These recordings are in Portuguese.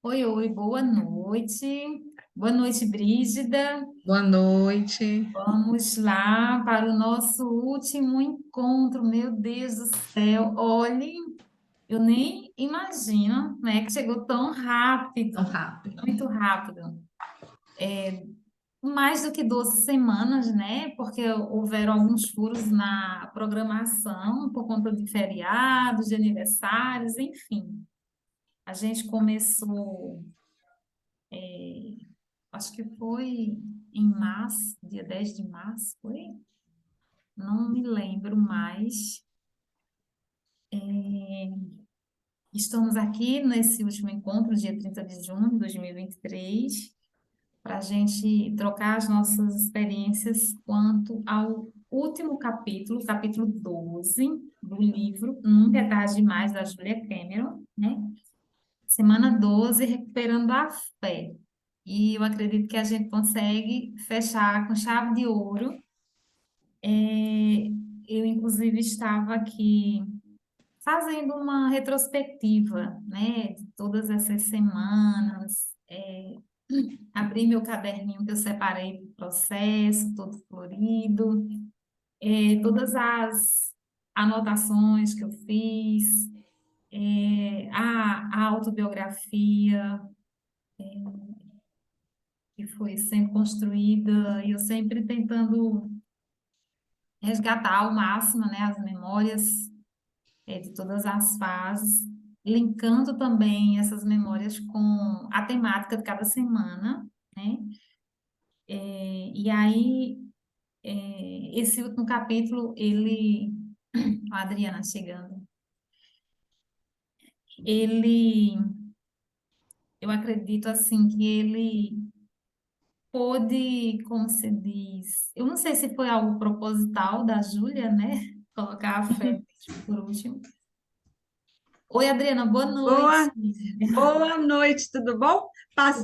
Oi, oi, boa noite. Boa noite, Brígida. Boa noite. Vamos lá para o nosso último encontro. Meu Deus do céu, olhe, eu nem imagino, né, que chegou tão Tão rápido, rápido. muito rápido. Mais do que 12 semanas, né? Porque houveram alguns furos na programação por conta de feriados, de aniversários, enfim. A gente começou. Acho que foi em março, dia 10 de março, foi? Não me lembro mais. Estamos aqui nesse último encontro, dia 30 de junho de 2023, para a gente trocar as nossas experiências quanto ao último capítulo, capítulo 12 do livro Nunca é Tarde Demais, da Julia Cameron, né? Semana 12, Recuperando a Fé. E eu acredito que a gente consegue fechar com chave de ouro. Eu, inclusive, estava aqui fazendo uma retrospectiva, né, de todas essas semanas. Abri meu caderninho que eu separei para o processo, todo florido, todas as anotações que eu fiz, a autobiografia que foi sendo construída, e eu sempre tentando resgatar ao máximo, né, as memórias de todas as fases, linkando também essas memórias com a temática de cada semana, né? E aí, esse último capítulo, a Adriana chegando, ele, eu acredito assim que ele pôde, como se diz, eu não sei se foi algo proposital da Júlia, né? Colocar a fé por último. Oi, Adriana, boa noite. Boa, boa noite, tudo bom?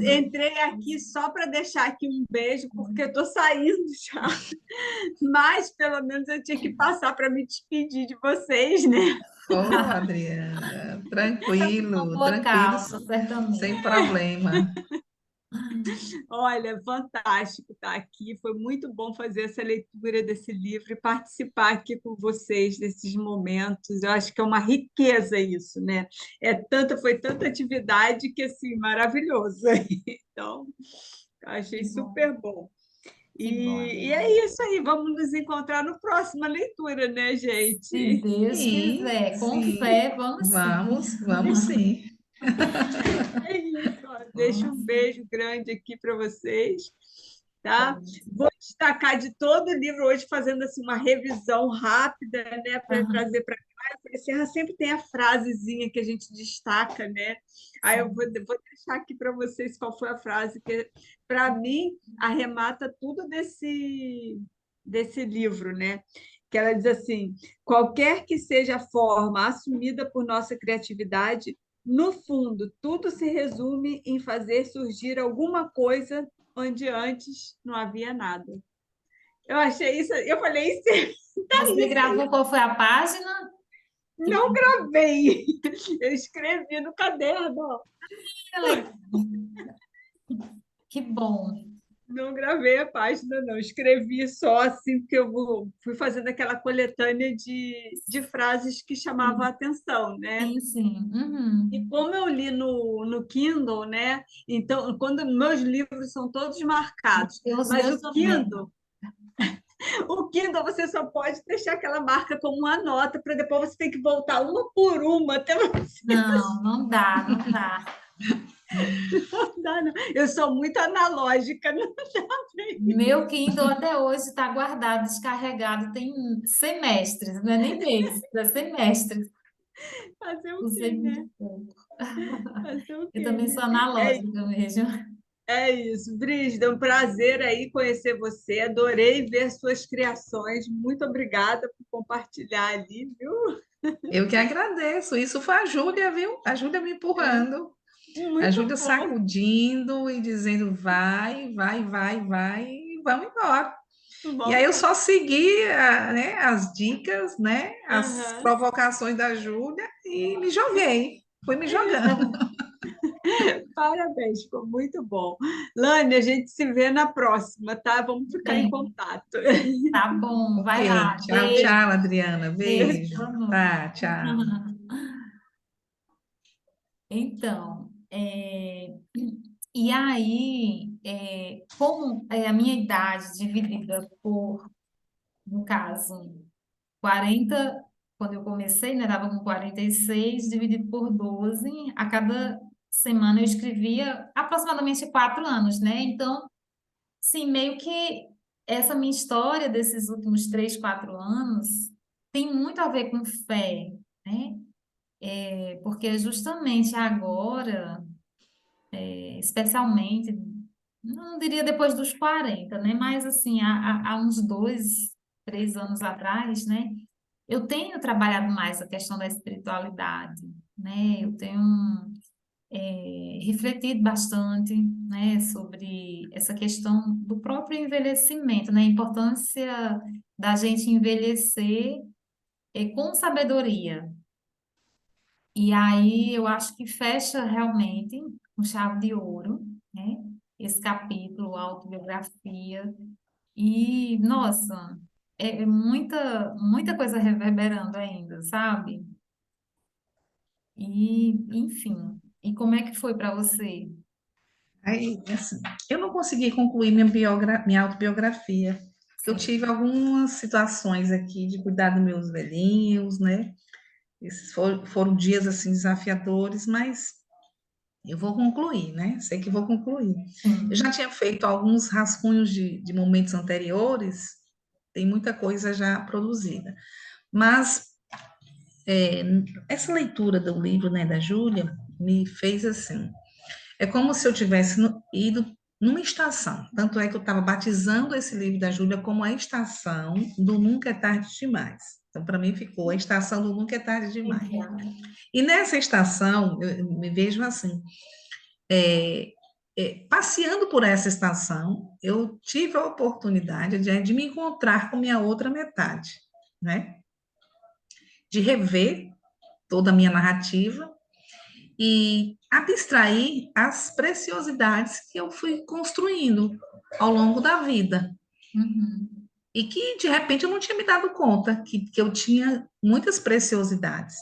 Entrei aqui só para deixar aqui um beijo, porque eu estou saindo já, mas pelo menos eu tinha que passar para me despedir de vocês, né? Ô, Adriana, Uma tranquilo, boa tranquilo, causa, certamente. sem problema. Olha, fantástico estar aqui, foi muito bom fazer essa leitura desse livro e participar aqui com vocês desses momentos. Eu acho que é uma riqueza isso, né? Foi tanta atividade que assim, maravilhoso. Então, eu Que achei bom, super bom. que bom, E Adriana. é isso aí, vamos nos encontrar na próxima leitura, né, Se gente? Deus Sim, quiser, com sim, fé, vamos sim. vamos sim. É isso, ó. Deixo Vamos um sim. beijo grande aqui para vocês, tá? Pronto. Vou destacar de todo o livro hoje, fazendo assim uma revisão rápida, né, para Aham, trazer para cá. Eu falei assim, sempre tem a frasezinha que a gente destaca, né? Aí sim. vou deixar aqui para vocês qual foi a frase que, para mim, arremata tudo desse livro, né? Que ela diz assim: qualquer que seja a forma assumida por nossa criatividade, no fundo, tudo se resume em fazer surgir alguma coisa onde antes não havia nada. Eu achei isso, eu falei, isso, é Você isso gravou aí. qual foi a página? Que Não gravei, eu escrevi no caderno, ó. legal. Que bom. Não gravei a página, não. Escrevi só assim, porque fui fazendo aquela coletânea de frases que chamavam a Sim, atenção, né? sim, sim. E Uhum. como eu li no Kindle, né? Então, quando meus livros são todos marcados, Os mas meus também. O Kindle você só pode deixar aquela marca como uma nota para depois você ter que voltar uma por uma até você. Não, não dá, não dá. Não dá, não. Eu sou muito analógica, não dá para Meu Kindle até hoje está guardado, descarregado, tem semestres, não é nem meses, é semestres. fazer o Usei quê, muito né? pouco. Fazer o Eu quê, também né? sou É, analógica mesmo. é isso. Brígida, é um prazer aí conhecer você. Adorei ver suas criações. Muito obrigada por compartilhar ali, viu? Eu que agradeço. Isso foi a Júlia, viu? A Júlia me empurrando, a Muito Júlia bom. sacudindo e dizendo vai, vai, vai, vai, e vamos embora. E aí Vamos eu embora. só segui, né, as dicas, né, as Aham. provocações da Júlia e me joguei. Fui me jogando. Parabéns, ficou muito bom. Lane, a gente se vê na próxima, tá? Vamos ficar em Bem, contato. tá bom, Ok, vai lá. tchau, Beijo, tchau, Adriana. beijo, Beijo. boa noite. Tá, tchau. Então, e aí, como a minha idade dividida por, no caso, 40 quando eu comecei, né, dava com 46 dividido por 12 a cada semana eu escrevia aproximadamente 4 anos, né? Então, sim, meio que essa minha história desses últimos 3, 4 anos tem muito a ver com fé, né? Porque justamente agora, especialmente, não diria depois dos 40, né? Mas assim, há uns 2, 3 anos atrás, né? Eu tenho trabalhado mais a questão da espiritualidade, né? Eu tenho refletido bastante, né, sobre essa questão do próprio envelhecimento, né? A importância da gente envelhecer com sabedoria. E aí eu acho que fecha realmente com chave de ouro, né? Esse capítulo, autobiografia. E, nossa, é muita, muita coisa reverberando ainda, sabe? E, enfim. E como é que foi para você? Aí, assim, eu não consegui concluir minha autobiografia, porque eu tive Sim. algumas situações aqui de cuidar dos meus velhinhos, né? Esses foram dias, assim, desafiadores, mas eu vou concluir, né? Sei que vou concluir. Eu já Sim. tinha feito alguns rascunhos de momentos anteriores, tem muita coisa já produzida. Mas é, essa leitura do livro, né, da Júlia, me fez assim. É como se eu tivesse ido numa estação. Tanto é que eu estava batizando esse livro da Júlia como a estação do Nunca é Tarde Demais. Então, para mim, ficou a estação do Nunca é Tarde Demais. Exato. E nessa estação, eu me vejo assim, é, passeando por essa estação, eu tive a oportunidade de me encontrar com minha outra metade, né? De rever toda a minha narrativa e abstrair as preciosidades que eu fui construindo ao longo da vida. Uhum. E que, de repente, eu não tinha me dado conta que eu tinha muitas preciosidades.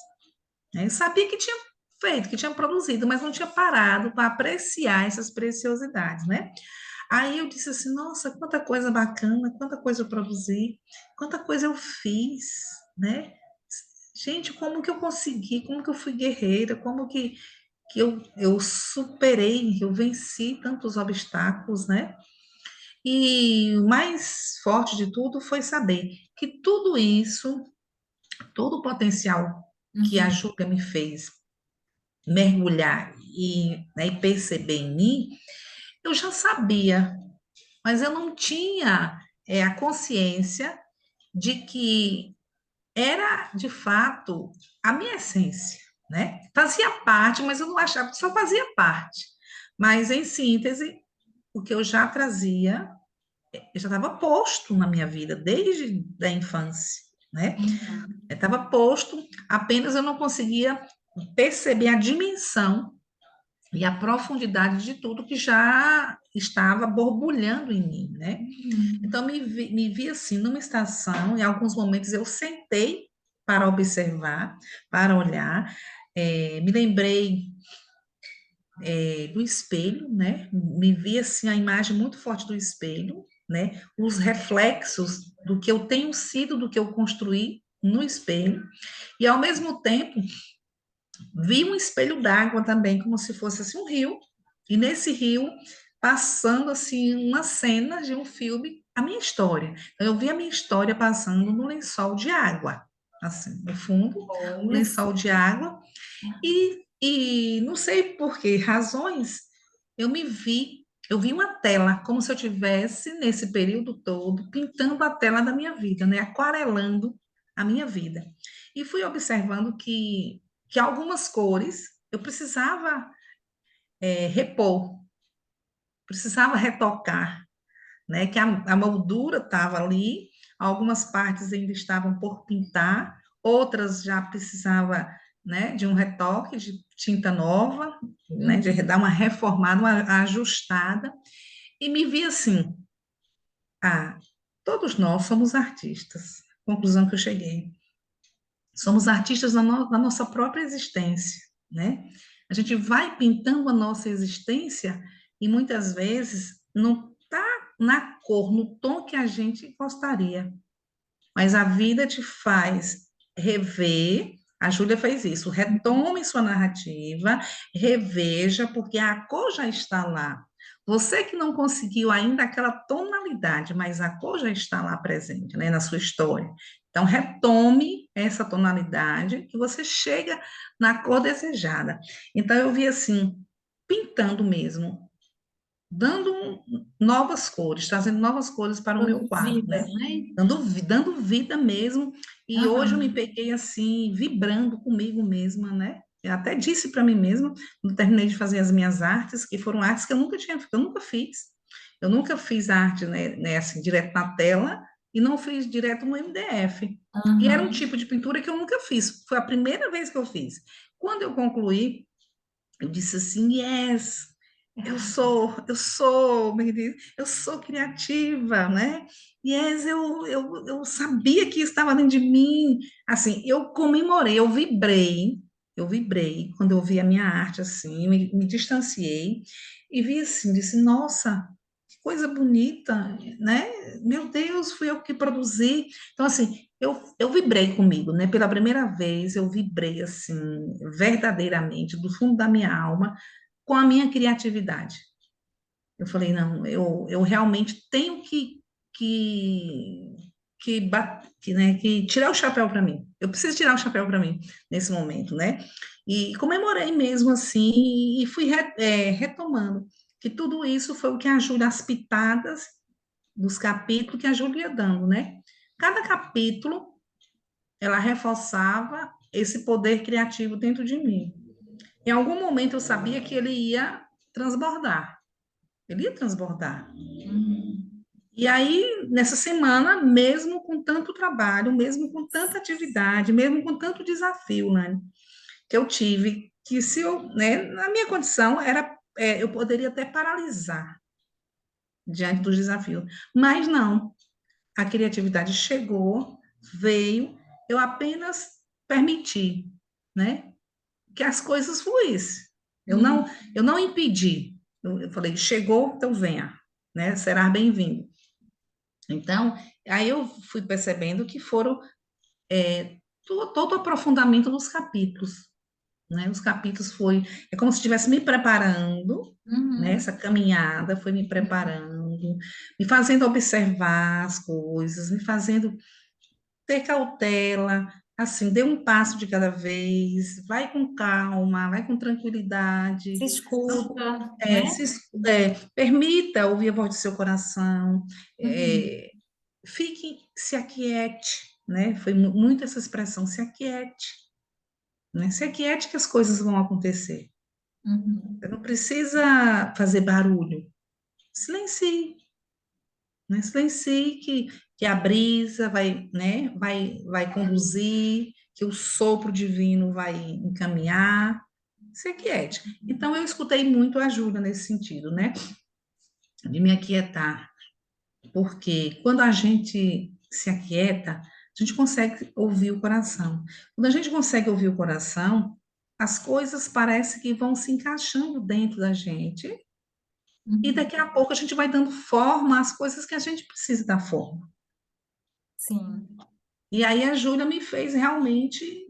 Né? Eu sabia que tinha feito, que tinha produzido, mas não tinha parado para apreciar essas preciosidades, né? Aí eu disse assim, nossa, quanta coisa bacana, quanta coisa eu produzi, quanta coisa eu fiz, né? Gente, como que eu consegui, como que eu fui guerreira, como que eu superei, eu venci tantos obstáculos, né? E o mais forte de tudo foi saber que tudo isso, todo o potencial que a Uhum. Júlia me fez mergulhar né, e perceber em mim, eu já sabia, mas eu não tinha a consciência de que era, de fato, a minha essência, né? Fazia parte, mas eu não achava que só fazia parte. Mas, em síntese, o que eu já trazia, já estava posto na minha vida desde a infância, né? Uhum. Estava posto, apenas eu não conseguia perceber a dimensão e a profundidade de tudo que já estava borbulhando em mim, né? Uhum. Então, me vi assim, numa estação, em alguns momentos eu sentei para observar, para olhar, me lembrei do espelho, né? Me vi assim, a imagem muito forte do espelho, né? Os reflexos do que eu tenho sido, do que eu construí no espelho, e ao mesmo tempo vi um espelho d'água também, como se fosse assim um rio, e nesse rio passando assim uma cena de um filme, a minha história. Então, eu vi a minha história passando no lençol de água, assim, no fundo, o Olha só. lençol de água, e não sei por que razões, eu vi uma tela, como se eu tivesse nesse período todo pintando a tela da minha vida, né, aquarelando a minha vida. E fui observando que algumas cores eu precisava repor, precisava retocar, né? Que a moldura estava ali, algumas partes ainda estavam por pintar, outras já precisava né, de um retoque de tinta nova, né, de Uhum. dar uma reformada, uma ajustada, e me vi assim, ah, todos nós somos artistas. Conclusão que eu cheguei. Somos artistas na nossa própria existência, né? A gente vai pintando a nossa existência e muitas vezes não está na cor, no tom que a gente gostaria. Mas a vida te faz rever. A Júlia fez isso. Retome sua narrativa, reveja, porque a cor já está lá. Você que não conseguiu ainda aquela tonalidade, mas a cor já está lá presente, né, na sua história. Então, retome essa tonalidade que você chega na cor desejada. Então, eu vi assim, pintando mesmo, novas cores, trazendo novas cores para o meu Dando quadro, vida, né? né? Dando vida mesmo. E hoje eu me Aham. peguei assim, vibrando comigo mesma, né? Eu até disse para mim mesma, quando terminei de fazer as minhas artes, que foram artes que eu nunca tinha, eu nunca fiz. Eu nunca fiz arte, né, assim, direto na tela e não fiz direto no MDF. E era um Aham. tipo de pintura que eu nunca fiz. Foi a primeira vez que eu fiz. Quando eu concluí, eu disse assim, yes, como é que diz? Eu sou criativa, né? Yes, eu sabia que estava dentro de mim. Assim, eu comemorei, eu vibrei quando eu vi a minha arte assim, me distanciei e vi assim, disse, nossa, que coisa bonita, né? Meu Deus, fui eu que produzi. Então, assim, eu vibrei comigo, né? Pela primeira vez, eu vibrei assim, verdadeiramente, do fundo da minha alma, com a minha criatividade. Eu falei, não, eu realmente tenho que, que tirar o chapéu para mim. Eu preciso tirar o chapéu para mim nesse momento, né? E comemorei mesmo assim, e fui retomando que tudo isso foi o que a Júlia, as pitadas dos capítulos que a Júlia ia dando, né? Cada capítulo, ela reforçava esse poder criativo dentro de mim. Em algum momento eu sabia que ele ia transbordar. Ele ia transbordar. Uhum. E aí, nessa semana, mesmo com tanto trabalho, mesmo com tanta atividade, mesmo com tanto desafio, né, que eu tive, que se eu, né, na minha condição, eu poderia até paralisar diante dos desafios. Mas não, a criatividade chegou, veio, eu apenas permiti, né, que as coisas fluíssem. Eu não, Uhum. eu não impedi. Eu falei, chegou, então venha, né? Será bem-vindo. Então, aí eu fui percebendo que foram todo o aprofundamento nos capítulos, né? Os capítulos é como se estivesse me preparando, né? Uhum. Essa caminhada foi me preparando, me fazendo observar as coisas, me fazendo ter cautela, assim, dê um passo de cada vez, vai com calma, vai com tranquilidade, Se escuta, é, né? se, permita ouvir a voz do seu coração, Uhum. é, se aquiete, né? Foi muito essa expressão, se aquiete, né? Se aquiete que as coisas vão acontecer. Você Uhum. não precisa fazer barulho, silencie, né? Silencie que a brisa vai, né? Vai conduzir, que o sopro divino vai encaminhar, se aquiete. Então, eu escutei muito a Júlia nesse sentido, né? De me aquietar, porque quando a gente se aquieta, a gente consegue ouvir o coração. Quando a gente consegue ouvir o coração, as coisas parecem que vão se encaixando dentro da gente, e Uhum. daqui a pouco a gente vai dando forma às coisas que a gente precisa dar forma. Sim. E aí a Júlia me fez realmente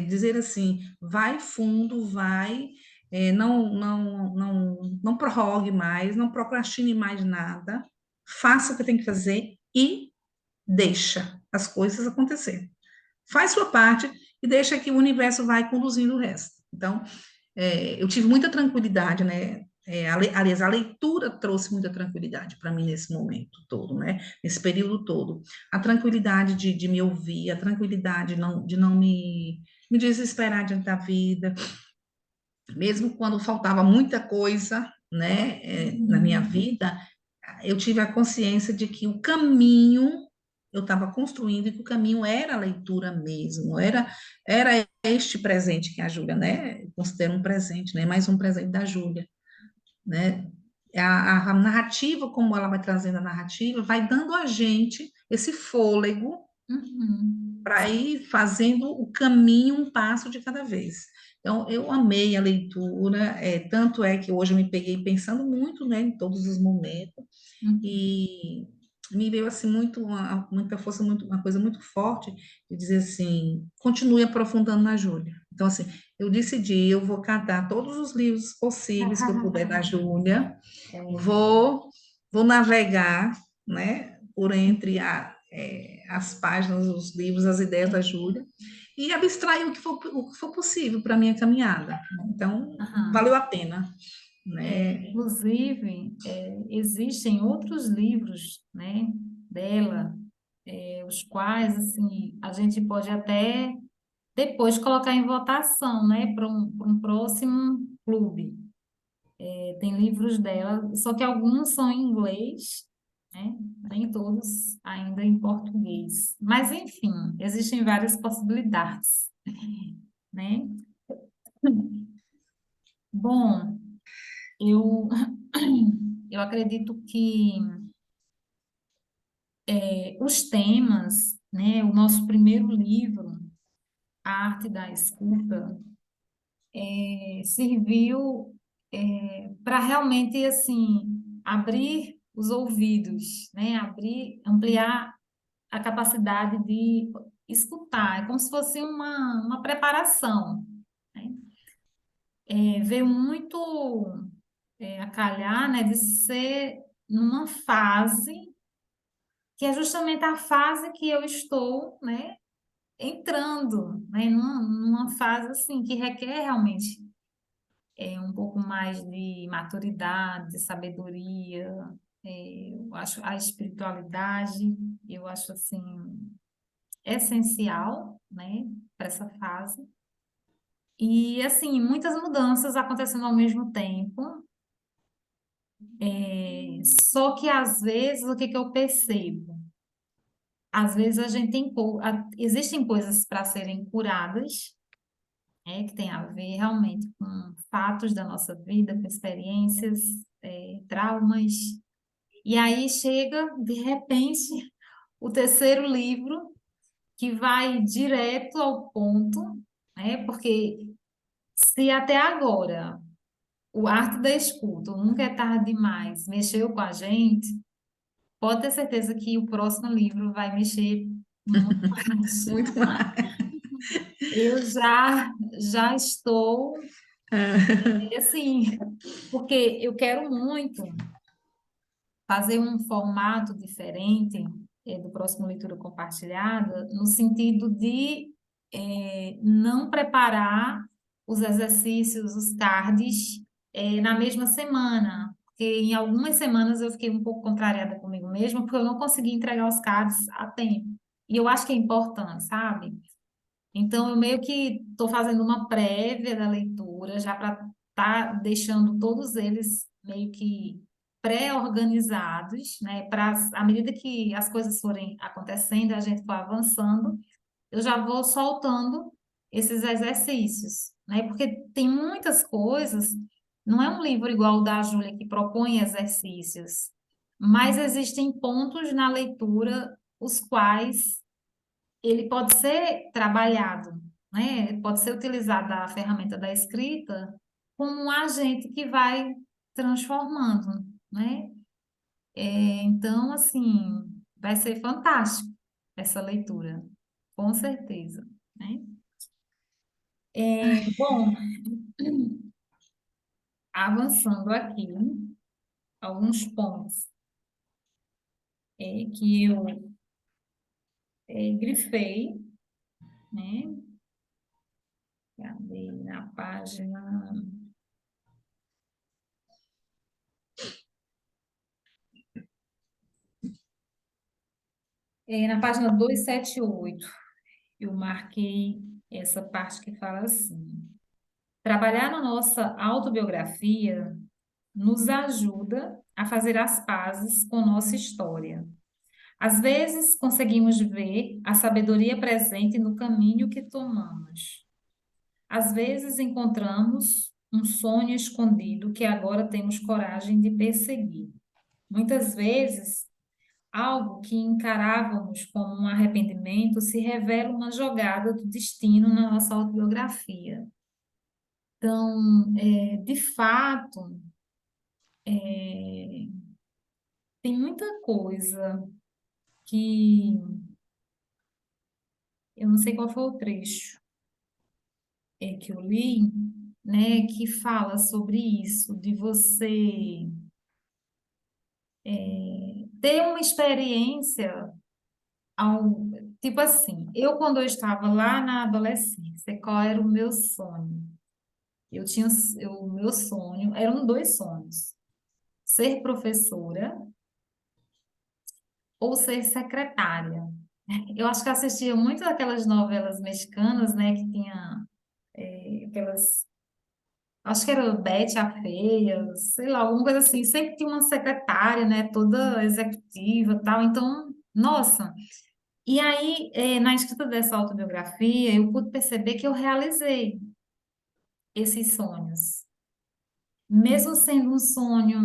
dizer assim, vai fundo, vai, não prorrogue mais, não procrastine mais nada, faça o que tem que fazer e deixa as coisas acontecer. Faz sua parte e deixa que o universo vai conduzindo o resto. Então, eu tive muita tranquilidade, né? Aliás, a leitura trouxe muita tranquilidade para mim nesse momento todo, né? Nesse período todo. A tranquilidade de me ouvir, a tranquilidade de não me desesperar diante da vida, mesmo quando faltava muita coisa, né, na minha Uhum. vida, eu tive a consciência de que o caminho eu estava construindo e que o caminho era a leitura mesmo, era este presente que a Júlia, né, considera um presente, né, mais um presente da Júlia, né? A narrativa, como ela vai trazendo a narrativa, vai dando a gente esse fôlego Uhum. para ir fazendo o caminho um passo de cada vez. Então, eu amei a leitura, tanto é que hoje eu me peguei pensando muito, né, em todos os momentos, Uhum. e me veio assim muita força, uma coisa muito forte de dizer assim, continue aprofundando na Júlia. Então, assim, eu decidi, eu vou catar todos os livros possíveis que eu puder da Júlia, É, vou navegar, né, por entre as páginas, os livros, as ideias da Júlia, e abstrair o que for possível para a minha caminhada. Então, aham. valeu a pena, né? Inclusive, existem outros livros, né, dela, os quais, assim, a gente pode até depois colocar em votação, né, para um próximo clube. Tem livros dela, só que alguns são em inglês, né, nem todos ainda em português. Mas, enfim, existem várias possibilidades, né? Bom, eu, eu acredito que os temas, né, o nosso primeiro livro, A Arte da Escuta, serviu para realmente assim abrir os ouvidos, né, ampliar a capacidade de escutar. É como se fosse uma preparação, né? Veio muito a calhar, né, de ser numa fase que é justamente a fase que eu estou, né, entrando, né, numa fase assim que requer realmente um pouco mais de maturidade, de sabedoria, eu acho a espiritualidade, eu acho assim essencial, né, para essa fase. E assim, muitas mudanças acontecendo ao mesmo tempo. Só que às vezes o que que eu percebo? Às vezes a gente tem existem coisas para serem curadas, que tem a ver realmente com fatos da nossa vida, com experiências, traumas. E aí chega, de repente, o terceiro livro, que vai direto ao ponto, né? Porque se até agora o Arte da Escuta, o Nunca é Tarde Demais, mexeu com a gente, pode ter certeza que o próximo livro vai mexer muito mais. Muito mais. Eu já estou, assim, porque eu quero muito fazer um formato diferente do próximo leitura compartilhada, no sentido de não preparar os exercícios, os cards, na mesma semana. Porque em algumas semanas eu fiquei um pouco contrariada comigo mesma, porque eu não consegui entregar os cards a tempo. E eu acho que é importante, sabe? Então, eu meio que estou fazendo uma prévia da leitura, já para estar deixando todos eles meio que pré-organizados, né? Para, à medida que as coisas forem acontecendo, a gente for avançando, eu já vou soltando esses exercícios, né? Porque tem muitas coisas, não é um livro igual o da Júlia que propõe exercícios, mas existem pontos na leitura os quais ele pode ser trabalhado, né? Pode ser utilizado a ferramenta da escrita como um agente que vai transformando, né? Então, assim, vai ser fantástico essa leitura, com certeza, né? Bom, avançando aqui, alguns pontos que eu grifei, né? Cadê? Na página, na página 278. Eu marquei essa parte que fala assim: trabalhar na nossa autobiografia nos ajuda a fazer as pazes com nossa história, Às vezes conseguimos ver a sabedoria presente no caminho que tomamos. Às vezes encontramos um sonho escondido que agora temos coragem de perseguir. Muitas vezes, algo que encarávamos como um arrependimento se revela uma jogada do destino na nossa autobiografia. Então, de fato, tem muita coisa que eu não sei qual foi o trecho que eu li, né, que fala sobre isso, de você ter uma experiência ao, tipo assim, eu quando eu estava lá na adolescência, qual era o meu sonho? Eu tinha, o meu sonho, eram dois sonhos, ser professora ou ser secretária. Eu acho que eu assistia muito aquelas novelas mexicanas, né, que tinha aquelas, acho que era Betty a Feia, sei lá, alguma coisa assim, sempre tinha uma secretária, né, toda executiva e tal, então, nossa. E aí, na escrita dessa autobiografia, eu pude perceber que eu realizei esses sonhos. Mesmo sendo um sonho,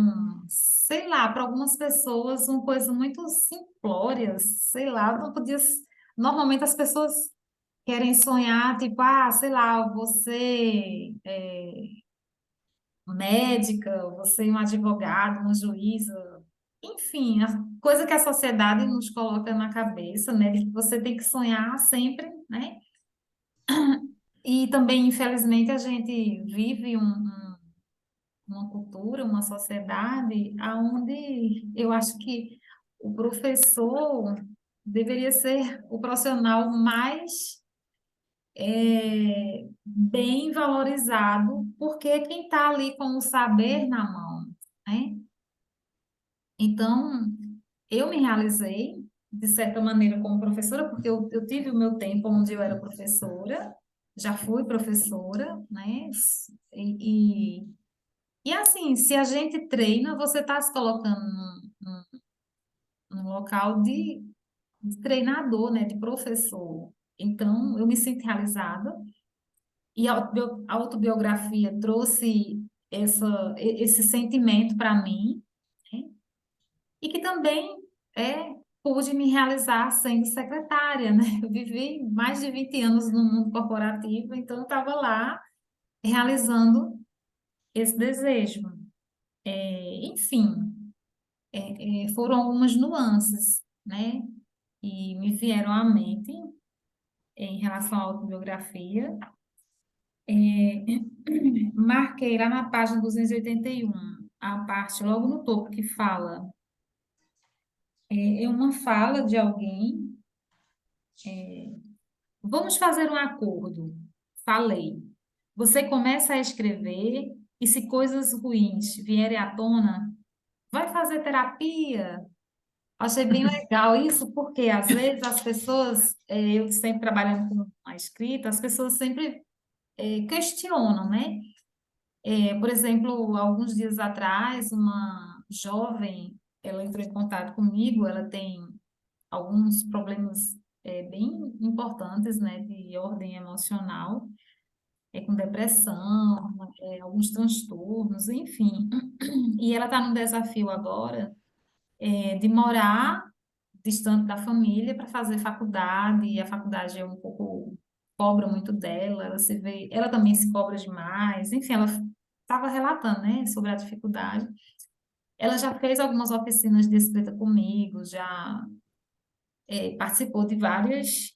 sei lá, para algumas pessoas, uma coisa muito simplória, sei lá, não podia. Normalmente as pessoas querem sonhar, tipo, ah, sei lá, você médica, você um advogado, uma juíza, enfim, a coisa que a sociedade nos coloca na cabeça, né, de que você tem que sonhar sempre, né? E também, infelizmente, a gente vive uma cultura, uma sociedade onde eu acho que o professor deveria ser o profissional mais bem valorizado, porque é quem está ali com o saber na mão, né? Então, eu me realizei, de certa maneira, como professora, porque eu tive o meu tempo onde eu era professora, já fui professora, né? E, e assim, se a gente treina, você está se colocando num local de treinador, né? De professor. Então, eu me sinto realizada. E a a autobiografia trouxe esse sentimento para mim, né? E que também pude me realizar sendo secretária, né? Eu vivi mais de 20 anos no mundo corporativo, então eu estava lá realizando esse desejo. Enfim, foram algumas nuances, né? E me vieram à mente em relação à autobiografia. Marquei lá na página 281, a parte logo no topo que fala, é uma fala de alguém, vamos fazer um acordo. Falei. Você começa a escrever e se coisas ruins vierem à tona, vai fazer terapia. Achei bem legal isso, porque às vezes as pessoas, eu sempre trabalhando com a escrita, as pessoas sempre questionam, né? Por exemplo, alguns dias atrás, uma jovem, ela entrou em contato comigo, ela tem alguns problemas bem importantes, né, de ordem emocional, com depressão, alguns transtornos, enfim. E ela está num desafio agora de morar distante da família para fazer faculdade, e a faculdade é um pouco cobra muito dela, ela se vê, ela também se cobra demais, enfim, ela estava relatando, né, sobre a dificuldade. Ela já fez algumas oficinas de escrita comigo, já participou de várias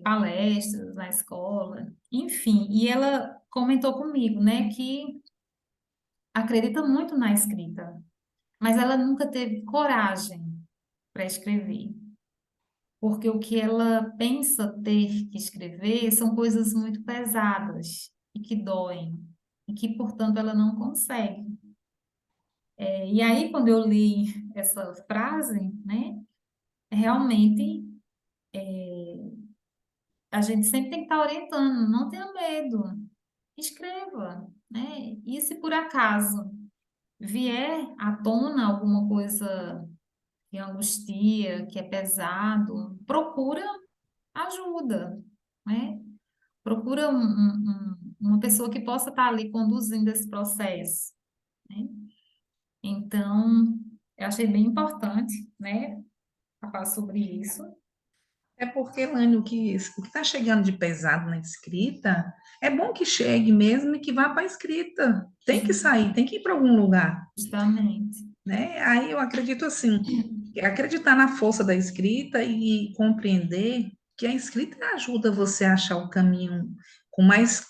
palestras na escola, enfim, e ela comentou comigo, né, que acredita muito na escrita, mas ela nunca teve coragem para escrever. Porque o que ela pensa ter que escrever são coisas muito pesadas e que doem, e que, portanto, ela não consegue. E aí, quando eu li essa frase, né, realmente a gente sempre tem que estar orientando, não tenha medo, escreva, né? E se por acaso vier à tona alguma coisa que angustia, que é pesado, procura ajuda, né? Procura uma pessoa que possa estar ali conduzindo esse processo, né? Então, eu achei bem importante, né, falar sobre isso. É porque, Lânio, o que está chegando de pesado na escrita, é bom que chegue mesmo e que vá para a escrita. Tem que sair, tem que ir para algum lugar, Justamente. né? Aí eu acredito assim, que acreditar na força da escrita e compreender que a escrita ajuda você a achar o caminho com mais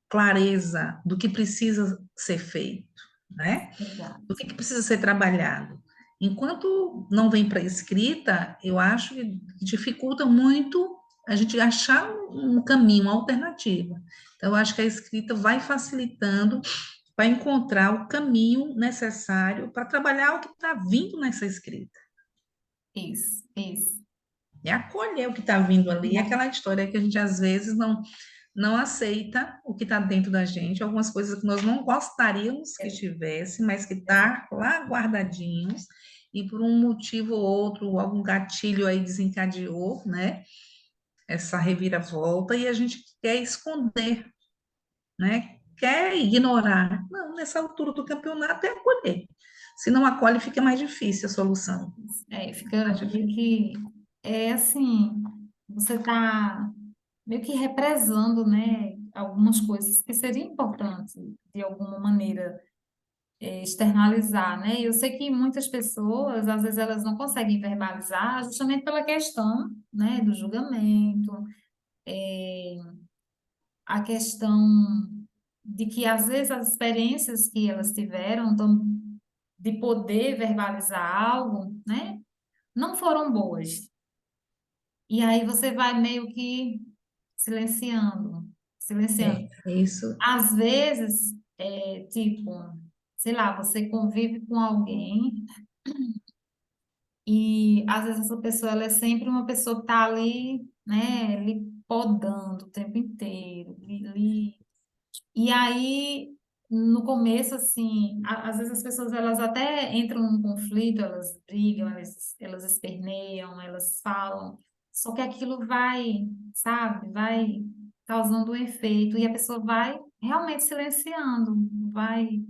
clareza do que precisa ser feito, né? Do Exato. que precisa ser trabalhado. Enquanto não vem para a escrita, eu acho que dificulta muito a gente achar um caminho, uma alternativa. Então, eu acho que a escrita vai facilitando para encontrar o caminho necessário para trabalhar o que está vindo nessa escrita. Isso, isso. E acolher o que está vindo ali, é Né? aquela história que a gente às vezes não aceita o que está dentro da gente, algumas coisas que nós não gostaríamos que tivesse, mas que Exato. está lá guardadinhos, e por um motivo ou outro, algum gatilho aí desencadeou, né, essa reviravolta, e a gente quer esconder, né, quer ignorar. Não, nessa altura do campeonato é acolher. Se não acolhe, fica mais difícil a solução. Fica Mais meio difícil. que, assim, você está meio que represando, né, algumas coisas que seria importante, de alguma maneira, externalizar, né? E eu sei que muitas pessoas, às vezes, elas não conseguem verbalizar justamente pela questão, né, do julgamento, a questão de que, às vezes, as experiências que elas tiveram, então, de poder verbalizar algo, né, não foram boas. E aí você vai meio que silenciando, silenciando. É isso. Às vezes, tipo, sei lá, você convive com alguém e às vezes essa pessoa ela é sempre uma pessoa que tá ali, né, lhe podando o tempo inteiro, e aí no começo assim, às vezes as pessoas elas até entram num conflito, elas brigam, elas esperneiam, elas falam, só que aquilo vai, sabe, vai causando um efeito e a pessoa vai realmente silenciando, vai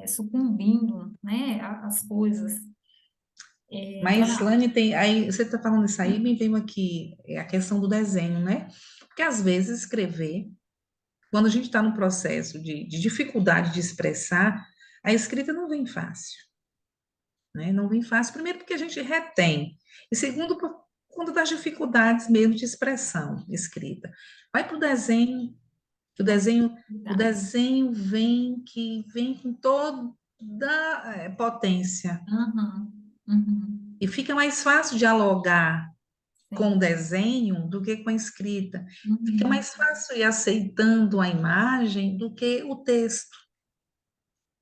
sucumbindo, né, às coisas. Então, Mas, Lani, tem, aí você está falando isso aí, me veio aqui a questão do desenho, né? Porque às vezes escrever, quando a gente está no processo de dificuldade de expressar, a escrita não vem fácil, né? Não vem fácil, primeiro porque a gente retém, e segundo, por conta das dificuldades mesmo de expressão escrita. Vai para o desenho, o verdade. desenho vem com toda potência, Aham, uhum, e fica mais fácil dialogar com o sim, desenho do que com a escrita. Fica uhum, mais fácil ir aceitando a imagem do que o texto.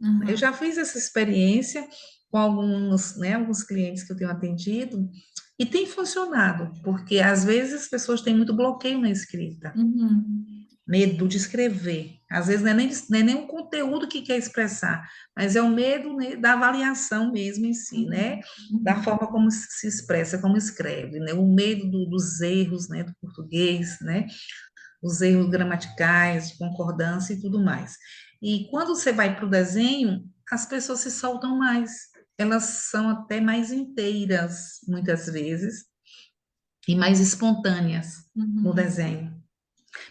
Eu uhum, já fiz essa experiência com alguns, né, alguns clientes que eu tenho atendido e tem funcionado, porque às vezes as pessoas têm muito bloqueio na escrita, uhum, medo de escrever. Às vezes não é nem o conteúdo que quer expressar, mas é o medo, né, da avaliação mesmo em si, né? uhum, Da uhum, forma como se expressa, como escreve, né? O medo dos erros, né, do português, né? Os erros gramaticais, de concordância e tudo mais. E quando você vai para o desenho, as pessoas se soltam mais. Elas são até mais inteiras, muitas vezes, e mais espontâneas no uhum, desenho. sim,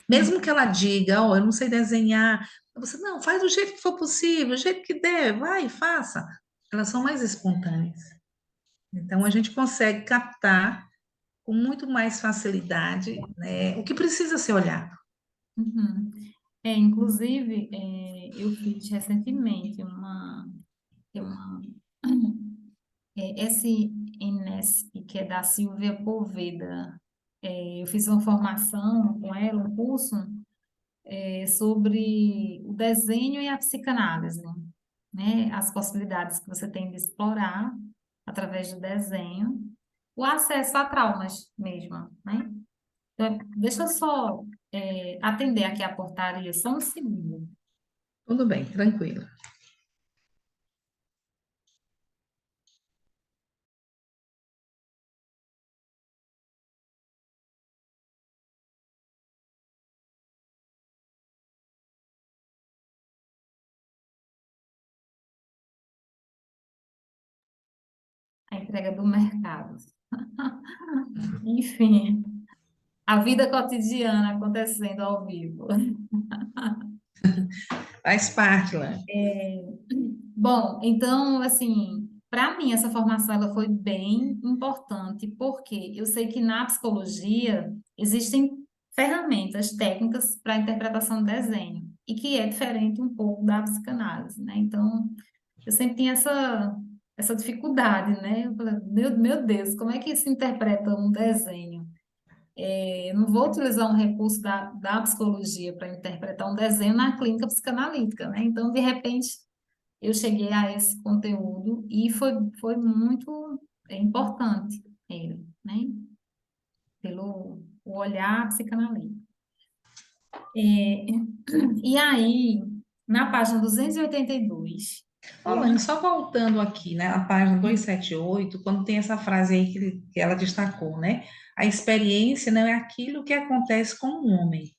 Mesmo que ela diga, ó, eu não sei desenhar, você, não, faz do jeito que for possível, do jeito que der, vai, faça. Elas são mais espontâneas. Então, a gente consegue captar com muito mais facilidade, né, o que precisa ser olhado. uhum. Inclusive, eu fiz recentemente uma esse Enesp, que é da Silvia Poveda. Eu fiz uma formação com ela, um curso, sobre o desenho e a psicanálise, né? As possibilidades que você tem de explorar através do desenho, o acesso a traumas mesmo, né? Então, deixa eu só atender aqui a portaria, só um segundo. Tudo bem, tranquilo. a entrega do mercado. Enfim, a vida cotidiana acontecendo ao vivo. Faz parte, Lã. Bom, então, assim, para mim essa formação ela foi bem importante, porque eu sei que na psicologia existem ferramentas técnicas para interpretação do desenho, e que é diferente um pouco da psicanálise, né? Então, eu sempre tinha essa dificuldade, né? Eu falei, meu Deus, como é que se interpreta um desenho? Eu não vou utilizar um recurso da psicologia para interpretar um desenho na clínica psicanalítica, né? Então, de repente, eu cheguei a esse conteúdo e foi muito importante ele, né? Pelo o olhar psicanalítico. E aí, na página 282, Ô, eu, Lane, só voltando aqui, né, na página 278, quando tem essa frase aí que ela destacou, né? A experiência não é aquilo que acontece com o homem,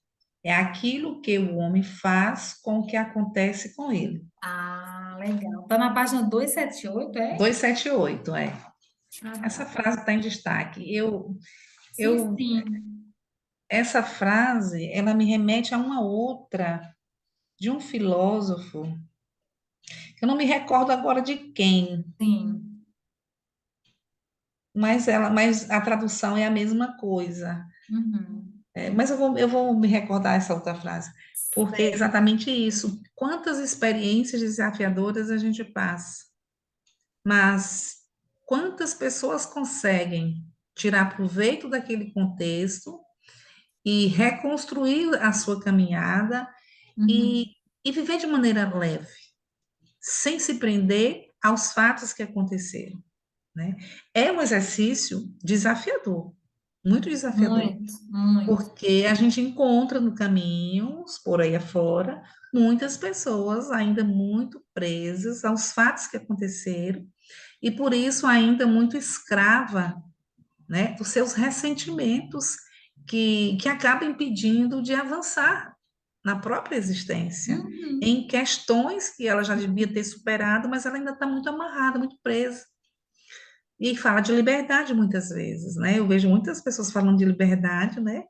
é aquilo que o homem faz com o que acontece com ele. legal. Tá na página 278, é? 278, é. Ah, Essa tá. frase está em destaque. Sim, Eu, sim, essa frase, ela me remete a uma outra de um filósofo, que eu não me recordo agora de quem, sim. mas a tradução é a mesma coisa. Uhum. Mas eu vou me recordar essa outra frase, porque é Certo. exatamente isso. Quantas experiências desafiadoras a gente passa, mas quantas pessoas conseguem tirar proveito daquele contexto e reconstruir a sua caminhada e, Uhum. e viver de maneira leve, sem se prender aos fatos que aconteceram, né? É um exercício desafiador, muito desafiador. Muito, muito. Porque a gente encontra no caminho, por aí afora, muitas pessoas ainda muito presas aos fatos que aconteceram e por isso ainda muito escrava, né, dos seus ressentimentos que acabam impedindo de avançar na própria existência, Uhum. em questões que ela já devia ter superado, mas ela ainda está muito amarrada, muito presa. E fala de liberdade muitas vezes, né? Eu vejo muitas pessoas falando de liberdade, né?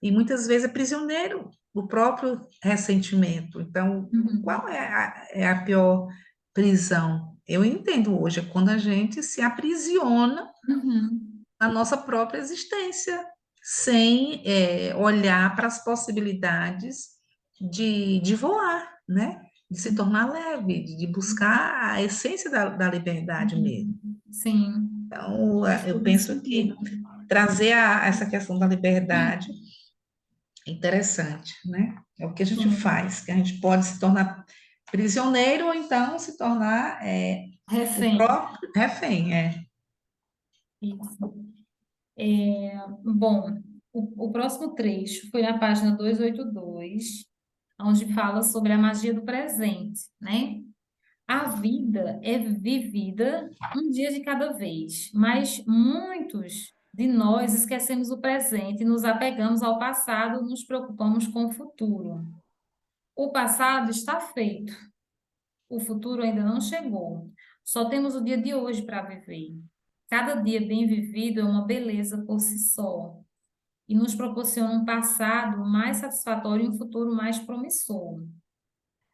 E muitas vezes é prisioneiro do próprio ressentimento. Então, Uhum. qual é a pior prisão? Eu entendo hoje, é quando a gente se aprisiona Uhum. na nossa própria existência, sem olhar para as possibilidades de voar, né? De se tornar leve, de buscar a essência da liberdade mesmo. Uhum. Sim, Então, eu eu penso que percebi. trazer essa questão da liberdade interessante, né? É o que a gente Sim, faz, que a gente pode se tornar prisioneiro ou então se tornar o refém. próprio refém, é. Isso. Bom, o próximo trecho foi na página 282, onde fala sobre a magia do presente, né? A vida é vivida um dia de cada vez, mas muitos de nós esquecemos o presente, nos apegamos ao passado, nos preocupamos com o futuro. O passado está feito, o futuro ainda não chegou. Só temos o dia de hoje para viver. Cada dia bem vivido é uma beleza por si só e nos proporciona um passado mais satisfatório e um futuro mais promissor.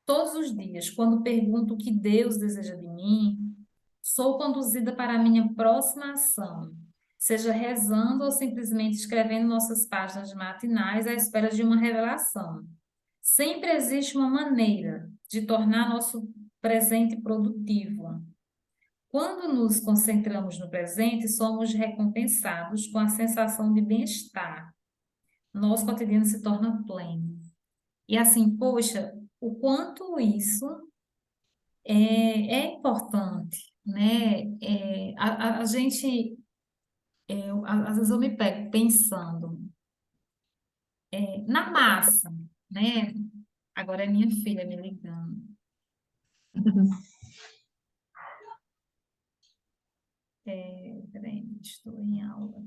Todos os dias, quando pergunto o que Deus deseja de mim, sou conduzida para a minha próxima ação, seja rezando ou simplesmente escrevendo nossas páginas matinais à espera de uma revelação. Sempre existe uma maneira de tornar nosso presente produtivo. Quando nos concentramos no presente, somos recompensados com a sensação de bem-estar. Nosso cotidiano se torna pleno. E assim, poxa, o quanto isso é importante, né? A gente, às vezes eu me pego pensando na massa, né? Agora é minha filha me ligando. Peraí, estou em aula.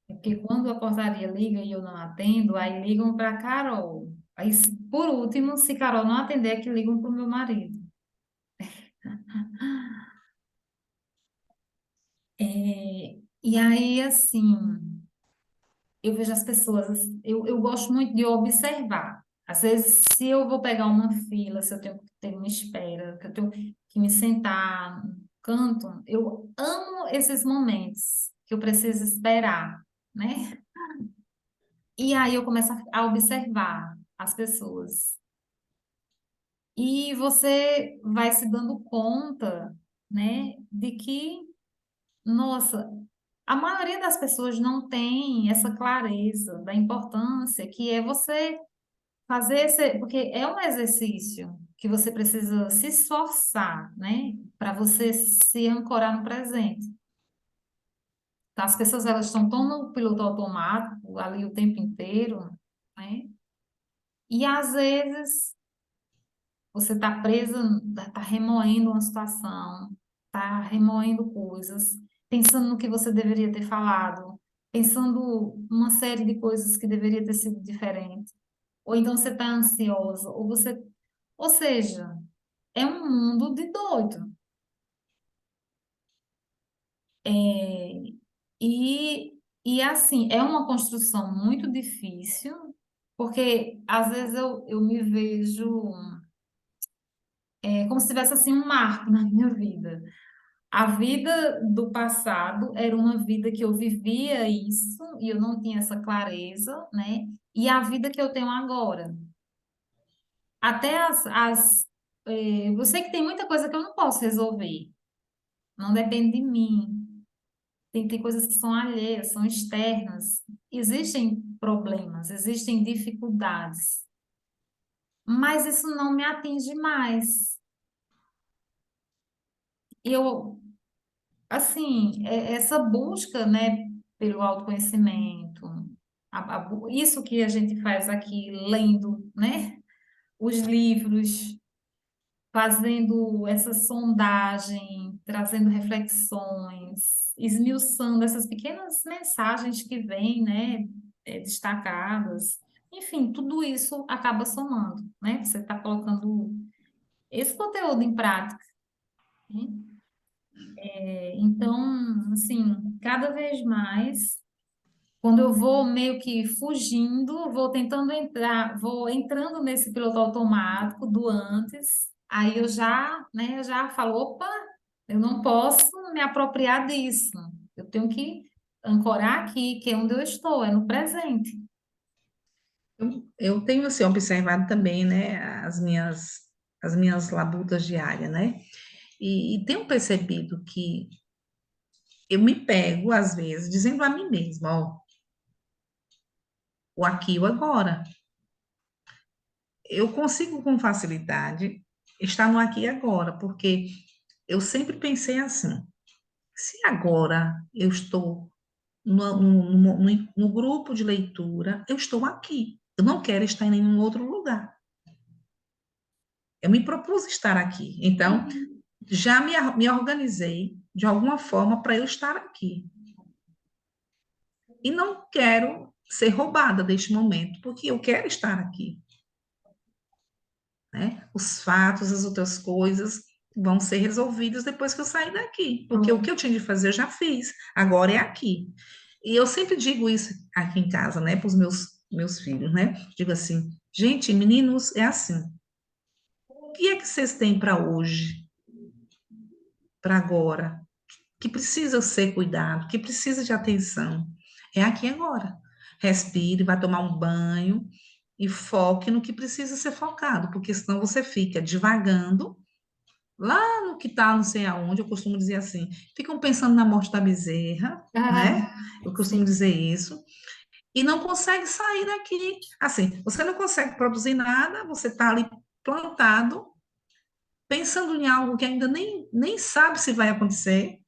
É porque quando a portaria liga e eu não atendo, aí ligam para a Carol. Aí, por último, se Carol não atender, é que ligam para o meu marido. E aí, assim, eu vejo as pessoas, eu gosto muito de observar. Às vezes, se eu vou pegar uma fila, se eu tenho que ter uma espera, que eu tenho que me sentar no canto, eu amo esses momentos que eu preciso esperar, né? E aí eu começo a observar as pessoas. E você vai se dando conta, né, de que, nossa, a maioria das pessoas não tem essa clareza da importância que é você fazer esse, porque é um exercício que você precisa se esforçar, né, para você se ancorar no presente. Então, as pessoas elas estão tão no piloto automático ali o tempo inteiro, né? E às vezes você está presa, está remoendo uma situação, está remoendo coisas, pensando no que você deveria ter falado, pensando uma série de coisas que deveria ter sido diferente. Ou então você está ansiosa, ou seja, é um mundo de doido. E, e assim, é uma construção muito difícil, porque às vezes eu me vejo como se tivesse assim um marco na minha vida. A vida do passado era uma vida que eu vivia isso e eu não tinha essa clareza, né? E a vida que eu tenho agora. Até eu sei que tem muita coisa que eu não posso resolver, não depende de mim. Tem coisas que são alheias, são externas. Existem problemas, existem dificuldades, mas isso não me atinge mais. Eu, assim, essa busca, né, pelo autoconhecimento, isso que a gente faz aqui, lendo, né, os livros, fazendo essa sondagem, trazendo reflexões, esmiuçando essas pequenas mensagens que vêm, né, destacadas. Enfim, tudo isso acaba somando, né? Você está colocando esse conteúdo em prática, né? Então, assim, cada vez mais, quando eu vou meio que fugindo, vou tentando entrar, vou entrando nesse piloto automático do antes, aí eu já falo, opa, eu não posso me apropriar disso. Eu tenho que ancorar aqui, que é onde eu estou, é no presente. Eu tenho, assim, observado também, né, as minhas labutas diárias, né? E tenho percebido que eu me pego, às vezes, dizendo a mim mesma, ó, o aqui e o agora. Eu consigo com facilidade estar no aqui e agora, porque eu sempre pensei assim, se agora eu estou no grupo de leitura, eu estou aqui. Eu não quero estar em nenhum outro lugar. Eu me propus estar aqui. Então, já me organizei de alguma forma para eu estar aqui. E não quero ser roubada deste momento, porque eu quero estar aqui. Né? Os fatos, as outras coisas vão ser resolvidas depois que eu sair daqui, porque o que eu tinha de fazer eu já fiz, agora é aqui. E eu sempre digo isso aqui em casa, né, para os meus filhos, né? Digo assim, gente, meninos, é assim. O que é que vocês têm para hoje, para agora, que precisa ser cuidado, que precisa de atenção? É aqui agora. Respire, vai tomar um banho e foque no que precisa ser focado, porque senão você fica divagando lá no que está não sei aonde, eu costumo dizer assim, ficam pensando na morte da bezerra, né? Ah, Eu costumo sim. dizer isso, e não consegue sair daqui. Assim, você não consegue produzir nada, você está ali plantado, pensando em algo que ainda nem sabe se vai acontecer,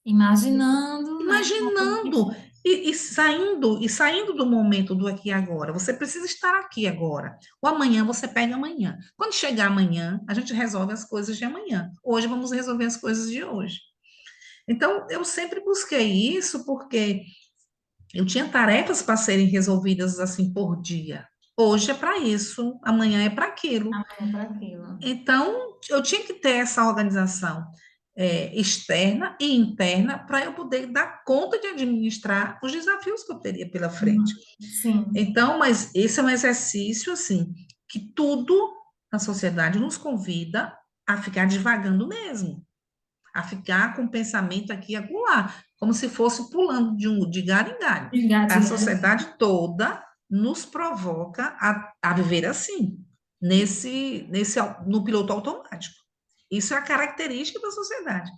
Imaginando, né? imaginando e saindo do momento do aqui e agora. Você precisa estar aqui agora. O amanhã você pega amanhã. Quando chegar amanhã, a gente resolve as coisas de amanhã. Hoje vamos resolver as coisas de hoje. Então, eu sempre busquei isso porque eu tinha tarefas para serem resolvidas assim por dia. Hoje é para isso, amanhã é para aquilo. Amanhã para aquilo. Então, eu tinha que ter essa organização externa e interna para eu poder dar conta de administrar os desafios que eu teria pela frente. Sim, Então, mas esse é um exercício, assim, que tudo na sociedade nos convida a ficar divagando mesmo, a ficar com o pensamento aqui e acolá, como se fosse pulando de galho em galho. A engatilhado. sociedade toda nos provoca a viver assim, no piloto automático. Isso é a característica da sociedade.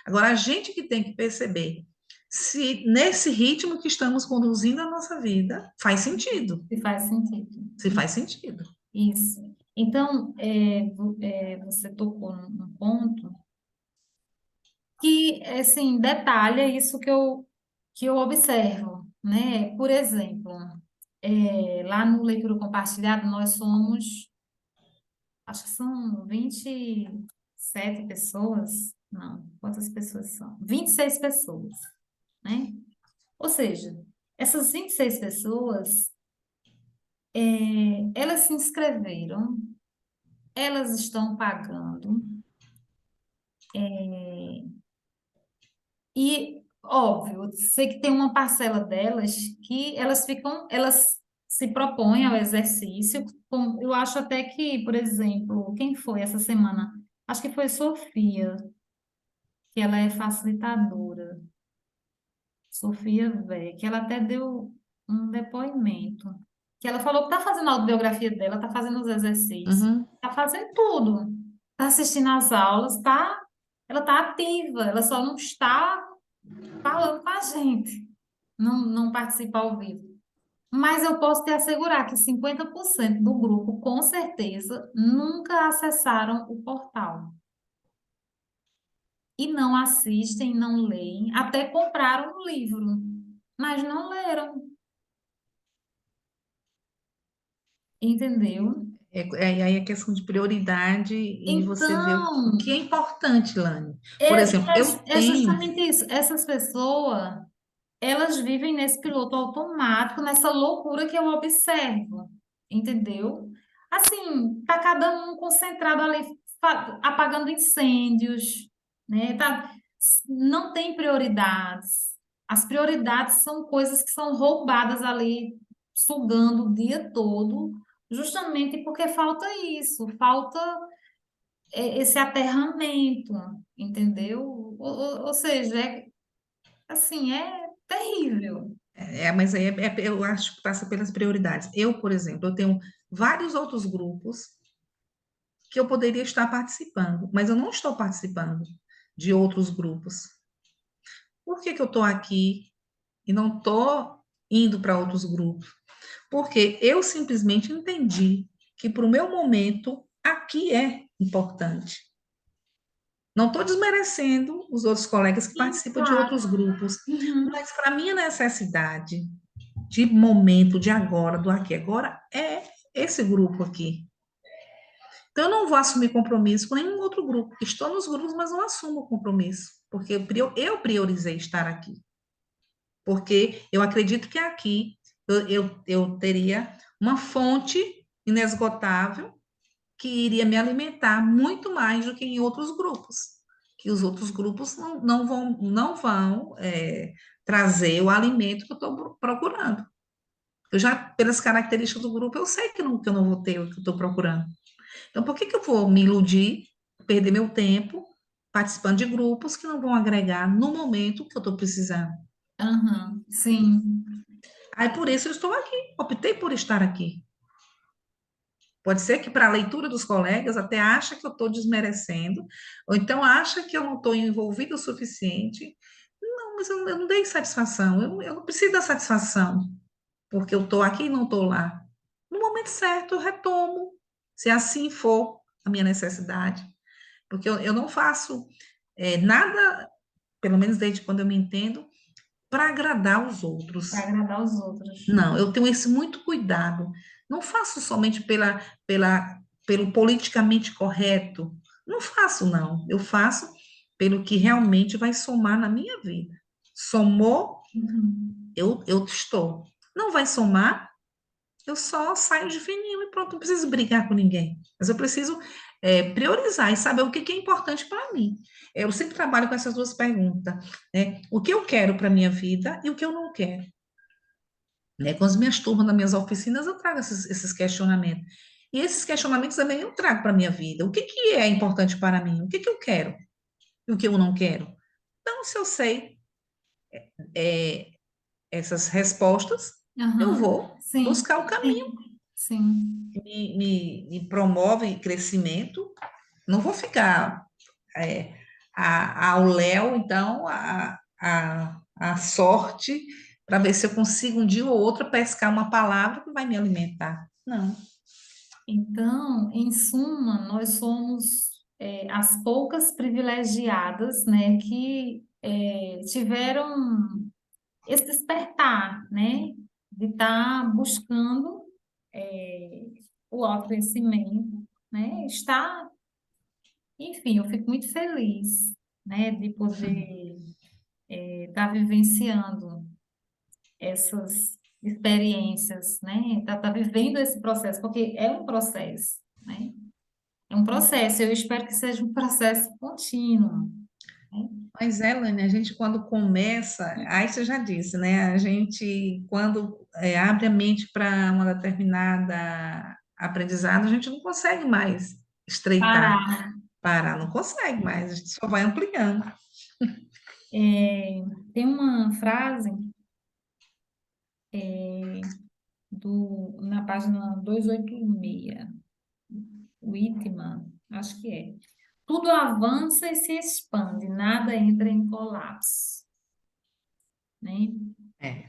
Agora, a gente que tem que perceber se nesse ritmo que estamos conduzindo a nossa vida faz sentido, Se faz sentido. se faz sentido. Isso. Então, você tocou num ponto que, assim, detalha isso que eu observo, né? Por exemplo, lá no Leitura Compartilhada, nós somos, acho que são 27 pessoas, não, quantas pessoas são? 26 pessoas, né? Ou seja, essas 26 pessoas, elas se inscreveram, elas estão pagando, e, óbvio, eu sei que tem uma parcela delas que elas se propõem ao exercício. Eu acho até que, por exemplo, quem foi essa semana? Acho que foi Sofia, que ela é facilitadora. Sofia Vé, que ela até deu um depoimento, que ela falou que está fazendo a autobiografia dela, está fazendo os exercícios, Uhum. está fazendo tudo, está assistindo às aulas, ela está ativa, ela só não está falando com a gente, não participa ao vivo. Mas eu posso te assegurar que 50% do grupo, com certeza, nunca acessaram o portal. E não assistem, não leem, até compraram o livro, mas não leram. Entendeu? Aí é questão de prioridade e de você ver o Então, que é importante, Lani. é, Por exemplo, eu é tenho. justamente isso. Essas pessoas, elas vivem nesse piloto automático, nessa loucura que eu observo. Entendeu? Assim, tá cada um concentrado ali, apagando incêndios, né? Não tem prioridades. As prioridades são coisas que são roubadas ali, sugando o dia todo, justamente porque falta isso, falta esse aterramento, entendeu? Ou seja, assim, é terrível. Mas aí eu acho que passa pelas prioridades. Eu, por exemplo, eu tenho vários outros grupos que eu poderia estar participando, mas eu não estou participando de outros grupos. Por que que eu estou aqui e não estou indo para outros grupos? Porque eu simplesmente entendi que para o meu momento aqui é importante. Não estou desmerecendo os outros colegas que Sim, participam de outros claro. grupos, Uhum. mas para minha necessidade de momento, de agora, do aqui e agora, é esse grupo aqui. Então, eu não vou assumir compromisso com nenhum outro grupo. Estou nos grupos, mas não assumo compromisso, porque eu priorizei estar aqui. Porque eu acredito que aqui eu teria uma fonte inesgotável que iria me alimentar muito mais do que em outros grupos. Que os outros grupos não vão trazer o alimento que eu estou procurando. Eu já, pelas características do grupo, eu sei que eu não vou ter o que eu estou procurando. Então, por que que eu vou me iludir, perder meu tempo participando de grupos que não vão agregar no momento que eu estou precisando? Aham, sim. Aí, por isso, eu estou aqui, optei por estar aqui. Pode ser que para a leitura dos colegas até acha que eu estou desmerecendo, ou então acha que eu não estou envolvida o suficiente. Não, mas eu não dei satisfação, eu não preciso da satisfação, porque eu estou aqui e não estou lá. No momento certo, eu retomo, se assim for a minha necessidade. Porque eu não faço nada, pelo menos desde quando eu me entendo, para agradar os Para outros. agradar os outros. Não, eu tenho esse muito cuidado. Não faço somente pelo politicamente correto. Não faço, não. Eu faço pelo que realmente vai somar na minha vida. Somou, Uhum. eu estou. Não vai somar, eu só saio de fininho e pronto, não preciso brigar com ninguém. Mas eu preciso priorizar e saber o que que é importante para mim. Eu sempre trabalho com essas duas perguntas, né? O que eu quero para minha vida e o que eu não quero, né? Com as minhas turmas, nas minhas oficinas, eu trago esses questionamentos. E esses questionamentos também eu trago para a minha vida. O que que é importante para mim? O que que eu quero e o que eu não quero? Então, se eu sei é, essas respostas, eu Aham. vou Sim, buscar o caminho sim, sim. que me promove crescimento. Não vou ficar é, ao léu, então, a sorte, para ver se eu consigo um dia ou outro pescar uma palavra que vai me alimentar. Não. Então, em suma, nós somos as poucas privilegiadas, né, que tiveram esse despertar, né, de estar buscando é, o autoconhecimento, né, estar, enfim, eu fico muito feliz, né, de poder estar vivenciando essas experiências, né, tá vivendo esse processo, porque é um processo, né, é um processo, eu espero que seja um processo contínuo, né? Mas, Elaine, a gente quando começa, aí você já disse, né? A gente, quando abre a mente para uma determinada aprendizado, a gente não consegue mais estreitar, Parar. parar, não consegue mais, a gente só vai ampliando. Tem uma frase na página 286, Whitman, acho que é. Tudo avança e se expande, nada entra em colapso, né? É,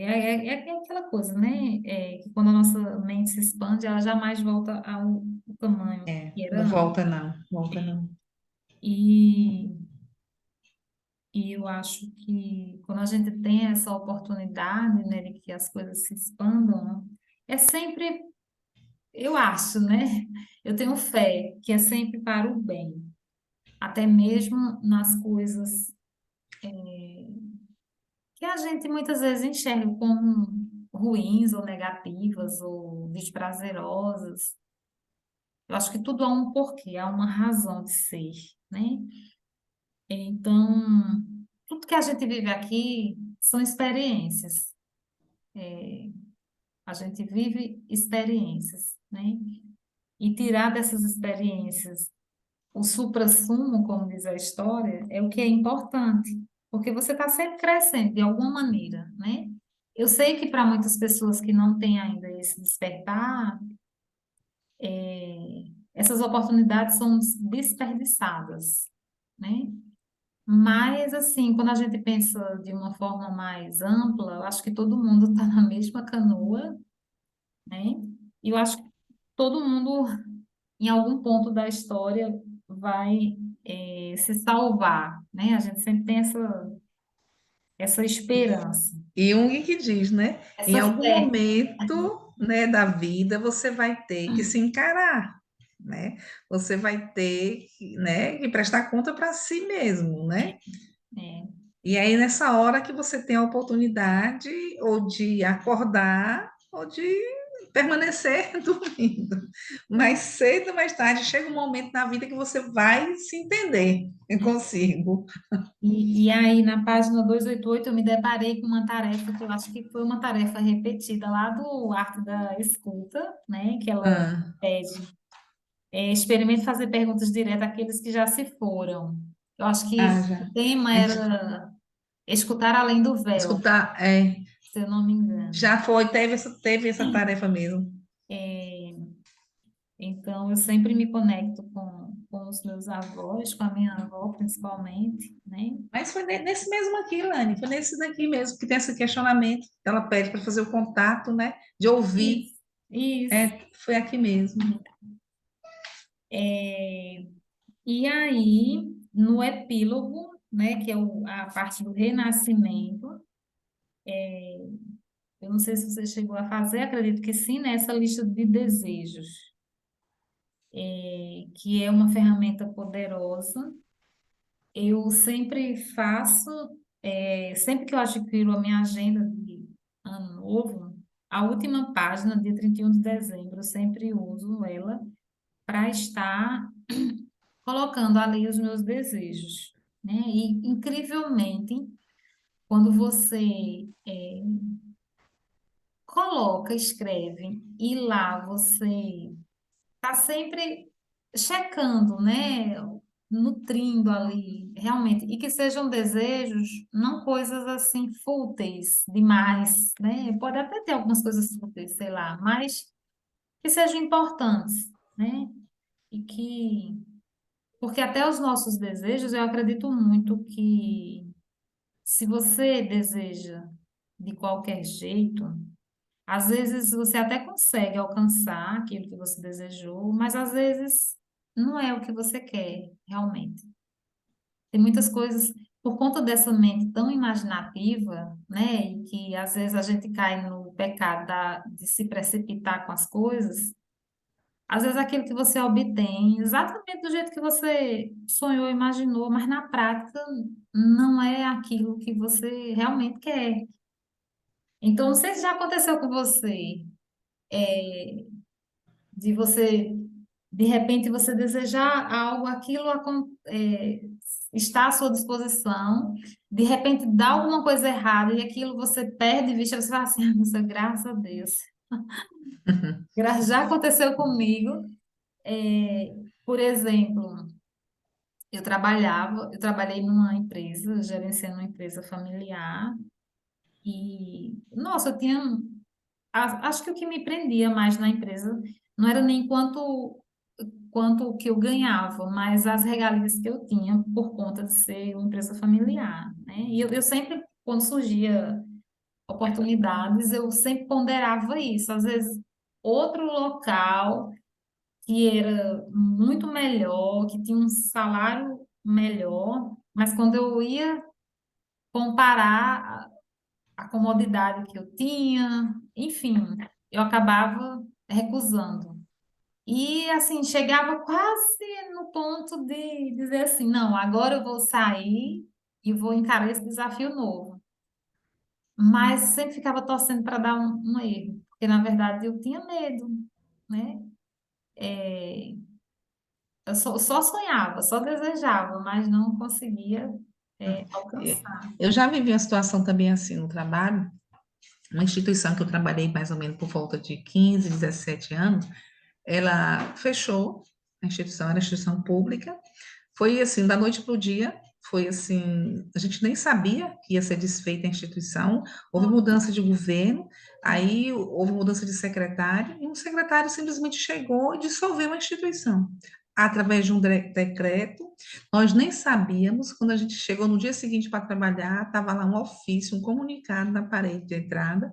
É aquela coisa, né? Que quando a nossa mente se expande, ela jamais volta ao tamanho que era não antes. volta não, volta não. E, e eu acho que quando a gente tem essa oportunidade, né, de que as coisas se expandam, é sempre, eu acho, né? Eu tenho fé que é sempre para o bem, até mesmo nas coisas que a gente muitas vezes enxerga como ruins ou negativas ou desprazerosas. Eu acho que tudo há um porquê, há uma razão de ser, né? Então, tudo que a gente vive aqui são experiências. A gente vive experiências, né? E tirar dessas experiências o suprassumo, como diz a história, é o que é importante, porque você está sempre crescendo de alguma maneira, né? Eu sei que para muitas pessoas que não têm ainda esse despertar, essas oportunidades são desperdiçadas, né? Mas, assim, quando a gente pensa de uma forma mais ampla, eu acho que todo mundo está na mesma canoa, né? E eu acho que todo mundo, em algum ponto da história, vai, se salvar, né? A gente sempre tem essa esperança, E Jung que diz, né? Em essa algum fé. momento, né, da vida, você vai ter que se encarar, né? Você vai ter que prestar conta para si mesmo, né? É, E aí, nessa hora que você tem a oportunidade ou de acordar ou de permanecer dormindo. Mais cedo ou mais tarde, chega um momento na vida que você vai se entender consigo. e aí, na página 288 eu me deparei com uma tarefa que eu acho que foi uma tarefa repetida lá do Arte da Escuta, né? Que ela Ah, pede, experimente fazer perguntas diretas àqueles que já se foram. Eu acho que o já. tema A gente era escutar além do véu, escutar, se eu não me engano. já foi, teve essa tarefa mesmo. Então, eu sempre me conecto com os meus avós, com a minha avó principalmente, né? Mas foi nesse mesmo aqui, Lani, foi nesse daqui mesmo que tem esse questionamento. Ela pede para fazer o contato, né? De ouvir. Isso, isso. Foi aqui mesmo. E aí, no epílogo, né, que é a parte do renascimento, eu não sei se você chegou a fazer, acredito que sim, nessa lista de desejos, que é uma ferramenta poderosa. Eu sempre faço, sempre que eu adquiro a minha agenda de ano novo, a última página, dia 31 de dezembro, eu sempre uso ela para estar colocando ali os meus desejos, né? E, incrivelmente, quando você coloca, escreve, e lá você está sempre checando, né? Nutrindo ali, realmente, e que sejam desejos, não coisas assim fúteis demais, né? Pode até ter algumas coisas fúteis, sei lá, mas que sejam importantes, né? E que, porque até os nossos desejos, eu acredito muito que se você deseja de qualquer jeito, às vezes você até consegue alcançar aquilo que você desejou, mas às vezes não é o que você quer, realmente. Tem muitas coisas, por conta dessa mente tão imaginativa, né, e que às vezes a gente cai no pecado de se precipitar com as coisas, às vezes aquilo que você obtém, exatamente do jeito que você sonhou, imaginou, mas na prática não é aquilo que você realmente quer. Então, não sei se já aconteceu com você, de você, de repente, você desejar algo, está à sua disposição, de repente dá alguma coisa errada e aquilo você perde de vista, você fala assim, ah, nossa, graças a Deus. Já aconteceu comigo, é, por exemplo, eu trabalhei numa empresa, gerenciando uma empresa familiar, e, nossa, eu tinha, acho que o que me prendia mais na empresa não era nem quanto o que eu ganhava, mas as regalias que eu tinha por conta de ser uma empresa familiar, né? E eu sempre, quando surgia oportunidades, eu sempre ponderava isso. Às vezes, outro local que era muito melhor, que tinha um salário melhor, mas quando eu ia comparar a comodidade que eu tinha, enfim, eu acabava recusando. E assim, chegava quase no ponto de dizer assim, não, agora eu vou sair e vou encarar esse desafio novo. Mas sempre ficava torcendo para dar um erro, porque na verdade eu tinha medo, né? É, eu só sonhava, só desejava, mas não conseguia, alcançar. Eu já vivi uma situação também assim no trabalho, uma instituição que eu trabalhei mais ou menos por volta de 15, 17 anos, ela fechou, a instituição era instituição pública, foi assim, da noite para o dia, foi assim, a gente nem sabia que ia ser desfeita a instituição, houve mudança de governo, aí houve mudança de secretário, e um secretário simplesmente chegou e dissolveu a instituição, através de um decreto, nós nem sabíamos, quando a gente chegou no dia seguinte para trabalhar, estava lá um ofício, um comunicado na parede de entrada,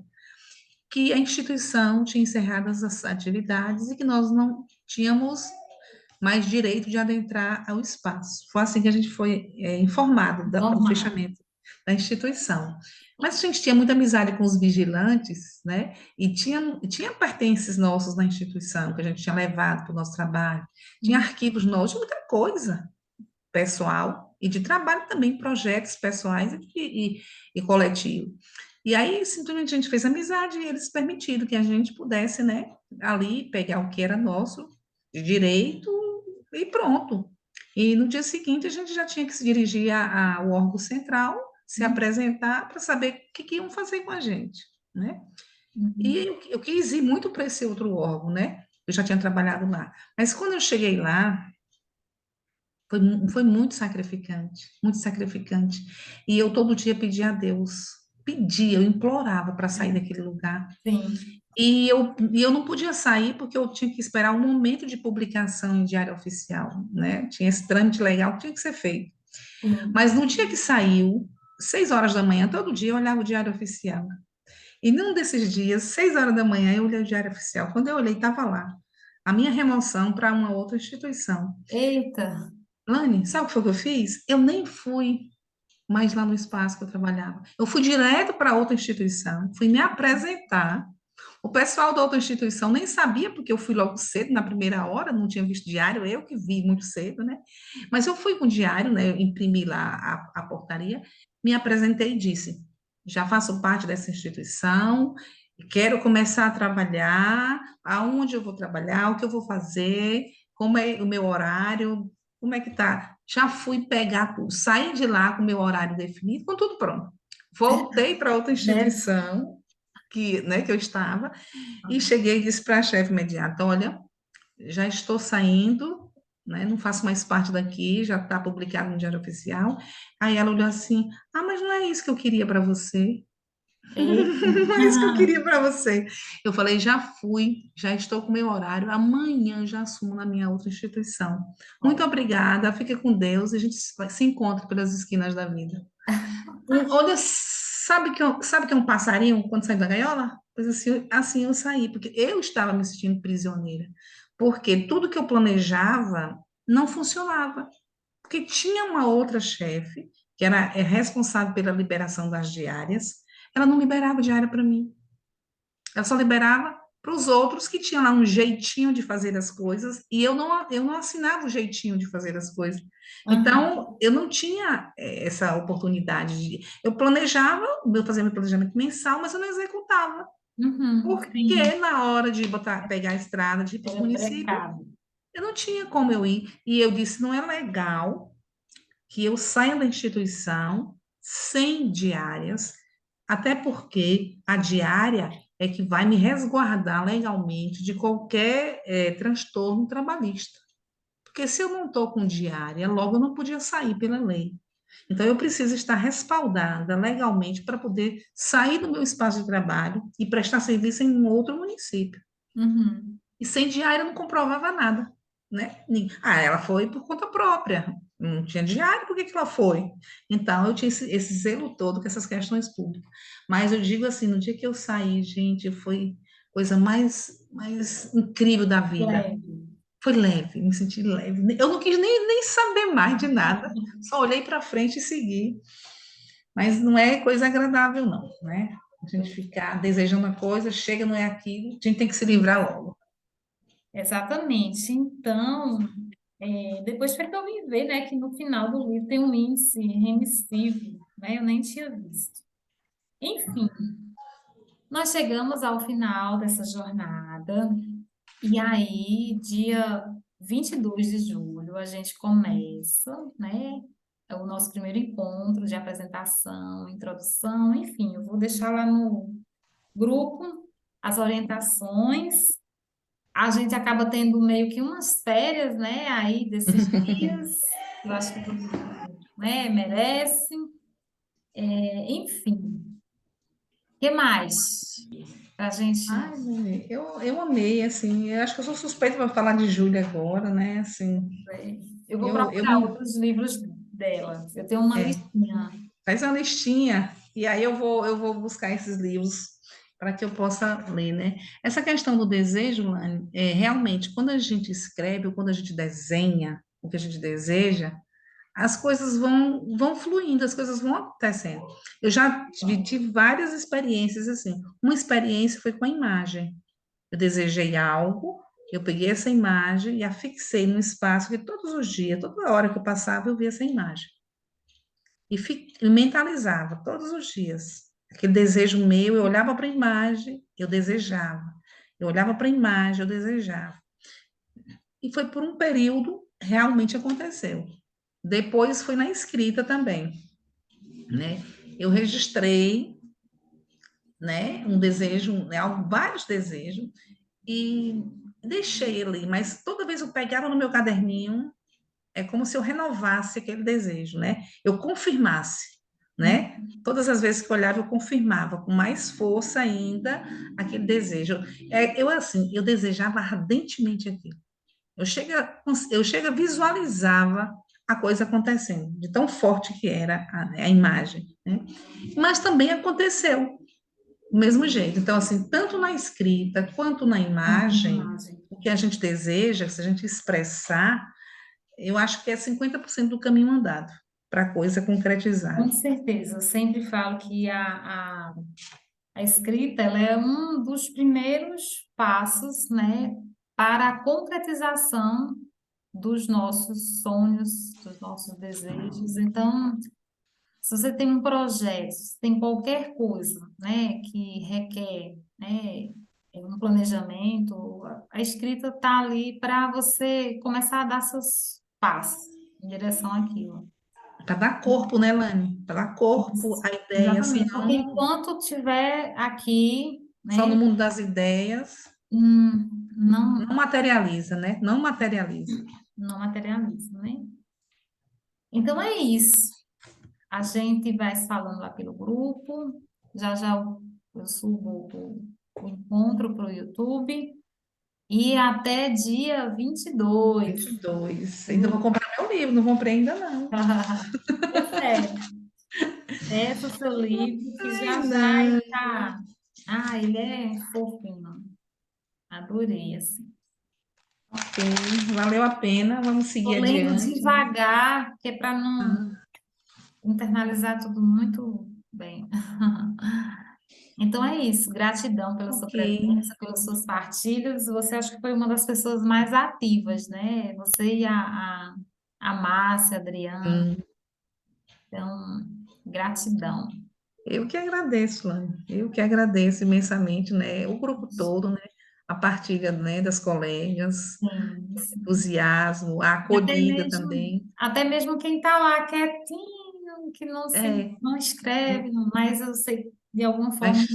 que a instituição tinha encerrado as atividades e que nós não tínhamos mais direito de adentrar ao espaço. Foi assim que a gente foi informado do Normal. fechamento da instituição. Mas a gente tinha muita amizade com os vigilantes, né? E tinha pertences nossos na instituição que a gente tinha levado para o nosso trabalho. Tinha arquivos nossos, tinha muita coisa pessoal e de trabalho também, projetos pessoais e coletivo. E aí, simplesmente, a gente fez amizade e eles permitiram que a gente pudesse, né, ali pegar o que era nosso de direito e pronto. E no dia seguinte, a gente já tinha que se dirigir ao órgão central, se apresentar para saber o que iam fazer com a gente, né? E Uhum. eu quis ir muito para esse outro órgão, né? Eu já tinha trabalhado lá. Mas quando eu cheguei lá, foi muito sacrificante, muito sacrificante. E eu todo dia pedia a Deus, pedia, eu implorava para sair daquele lugar. Sim, E eu não podia sair porque eu tinha que esperar o momento de publicação em Diário Oficial, né? Tinha esse trâmite legal que tinha que ser feito. sim. Mas no dia que saiu, 6 horas da manhã, todo dia eu olhava o Diário Oficial. E num desses dias, 6 horas da manhã, eu olhei o Diário Oficial. Quando eu olhei, estava lá. A minha remoção para uma outra instituição. Eita, Lani, sabe o que foi que eu fiz? Eu nem fui mais lá no espaço que eu trabalhava. Eu fui direto para outra instituição, fui me apresentar. O pessoal da outra instituição nem sabia, porque eu fui logo cedo, na primeira hora, não tinha visto diário, eu que vi muito cedo, né? Mas eu fui com o diário, né? Eu imprimi lá a portaria, me apresentei e disse: já faço parte dessa instituição, Quero começar a trabalhar, aonde eu vou trabalhar, o que eu vou fazer, como é o meu horário, como é que tá? Já fui pegar tudo, saí de lá com o meu horário definido, com tudo pronto. Voltei para outra Né? instituição que eu estava e cheguei e disse para a chefe imediata, olha, já estou saindo, né, não faço mais parte daqui, já está publicado no Diário Oficial. Aí ela olhou assim, ah, mas não é isso que eu queria para você. Eita. Não é isso que eu queria para você. Eu falei, já fui, já estou com meu horário, amanhã já assumo na minha outra instituição. Muito Ó, obrigada, fique com Deus e a gente se encontra pelas esquinas da vida. Olha, sabe que é um passarinho quando sai da gaiola? Pois assim eu saí, porque eu estava me sentindo prisioneira. Porque tudo que eu planejava não funcionava. Porque tinha uma outra chefe, que era responsável pela liberação das diárias, ela não liberava diária para mim. Ela só liberava para os outros que tinham lá um jeitinho de fazer as coisas, e eu não assinava o jeitinho de fazer as coisas. aham, Então, eu não tinha essa oportunidade de. Eu planejava, eu fazia meu planejamento mensal, mas eu não executava. uhum, Porque sim, na hora de pegar a estrada, de ir para os era municípios, precário. eu não tinha como eu ir. E eu disse: não é legal que eu saia da instituição sem diárias, até porque a diária é que vai me resguardar legalmente de qualquer transtorno trabalhista. Porque se eu não estou com diária, logo eu não podia sair pela lei. Então, eu preciso estar respaldada legalmente para poder sair do meu espaço de trabalho e prestar serviço em um outro município. Uhum. E sem diário eu não comprovava nada, né? Ela foi por conta própria, não tinha diário, por que que ela foi? Então, eu tinha esse zelo todo com essas questões públicas. Mas eu digo assim, no dia que eu saí, gente, foi coisa mais incrível da vida. Leve. Foi leve, me senti leve. Eu não quis nem saber mais de nada, só olhei para frente e segui. Mas não é coisa agradável, não, né? A gente ficar desejando uma coisa, chega, não é aquilo, a gente tem que se livrar logo. Exatamente. Então, depois foi que eu vim ver, né, que no final do livro tem um índice remissivo, né? Eu nem tinha visto. Enfim, nós chegamos ao final dessa jornada e aí, dia 22 de julho, a gente começa, né, o nosso primeiro encontro de apresentação, introdução, enfim, eu vou deixar lá no grupo as orientações. A gente acaba tendo meio que umas férias, né, aí desses dias, eu acho que todo mundo, né, merece. Enfim, o que mais? Para a gente, Ai, eu amei, assim, eu acho que eu sou suspeita para falar de Júlia agora, né, assim, eu vou eu procurar me, outros livros dela. Eu tenho uma é, listinha. faz uma listinha, e aí eu vou buscar esses livros para que eu possa ler, né? Essa questão do desejo, Lani, realmente, quando a gente escreve ou quando a gente desenha o que a gente deseja, as coisas vão fluindo, as coisas vão acontecendo. Eu já tive várias experiências assim. Uma experiência foi com a imagem. Eu desejei algo, eu peguei essa imagem e a fixei num espaço que todos os dias, toda hora que eu passava, eu via essa imagem. E mentalizava todos os dias. Aquele desejo meu, eu olhava para a imagem, eu desejava. Eu olhava para a imagem, eu desejava. E foi por um período, realmente aconteceu. Depois foi na escrita também, né? Eu registrei, né, um desejo, né, vários desejos, e deixei ali, mas toda vez eu pegava no meu caderninho, é como se eu renovasse aquele desejo, né? Eu confirmasse, né? Todas as vezes que eu olhava, eu confirmava com mais força ainda aquele desejo. Assim, eu desejava ardentemente aquilo. Eu chega visualizava a coisa acontecendo, de tão forte que era a imagem, né? Mas também aconteceu do mesmo jeito. Então, assim, tanto na escrita quanto na Quanto a imagem, imagem. o que a gente deseja, se a gente expressar, eu acho que é 50% do caminho andado para a coisa concretizar. Com certeza, eu sempre falo que a escrita ela é um dos primeiros passos, né, para a concretização dos nossos sonhos, dos nossos desejos. Então, se você tem um projeto, se tem qualquer coisa, né, que requer né, no planejamento, a escrita está ali para você começar a dar seus passos em direção àquilo. Para dar corpo, né, Lani? Para dar corpo Isso, à ideia, exatamente, porque senão enquanto tiver aqui, só né, no mundo das ideias não, não materializa, né? Não materializa. não materializa, né? Então é isso. A gente vai se falando lá pelo grupo. Já já eu subo o encontro para o YouTube. E até dia 22. 22. Ainda vou Viu? comprar meu livro, não comprei ainda não. Pois é, peça o seu livro que Ai, já já não. está. Ah, ele é fofinho. Adorei, assim. Ok, valeu a pena, vamos seguir Estou lendo adiante, né? devagar, que é para não Ah, internalizar tudo muito bem. Então é isso, gratidão pela sua ok. presença, pelas suas partilhas. Você acha que foi uma das pessoas mais ativas, né? Você e a Márcia, a Adriana. Hum, Então, gratidão. eu que agradeço, Lani. Eu que agradeço imensamente, né? O grupo todo, né? A partilha, né, das colegas, Sim, sim. entusiasmo, a E acolhida também. até mesmo quem está lá quietinho, que não se, É, não escreve, mas eu sei, de alguma forma, mas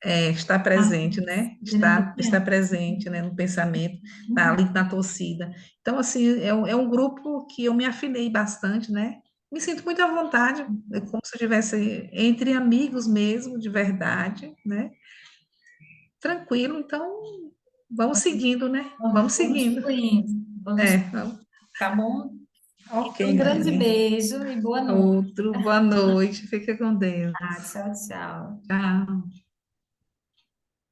está está presente, né? Está beneficiando. presente, né, no pensamento, está Uhum. ali na torcida. Então, assim, é um grupo que eu me afinei bastante, né? Me sinto muito à vontade, é como se eu estivesse entre amigos mesmo, de verdade, né? Tranquilo, então vamos seguindo, né? Vamos Vamos seguindo. fluindo, vamos, Então, tá bom? ok, Então, um grande Lani. beijo e boa noite. Outro, boa noite, fica com Deus. Ah, tchau, tchau. Tchau.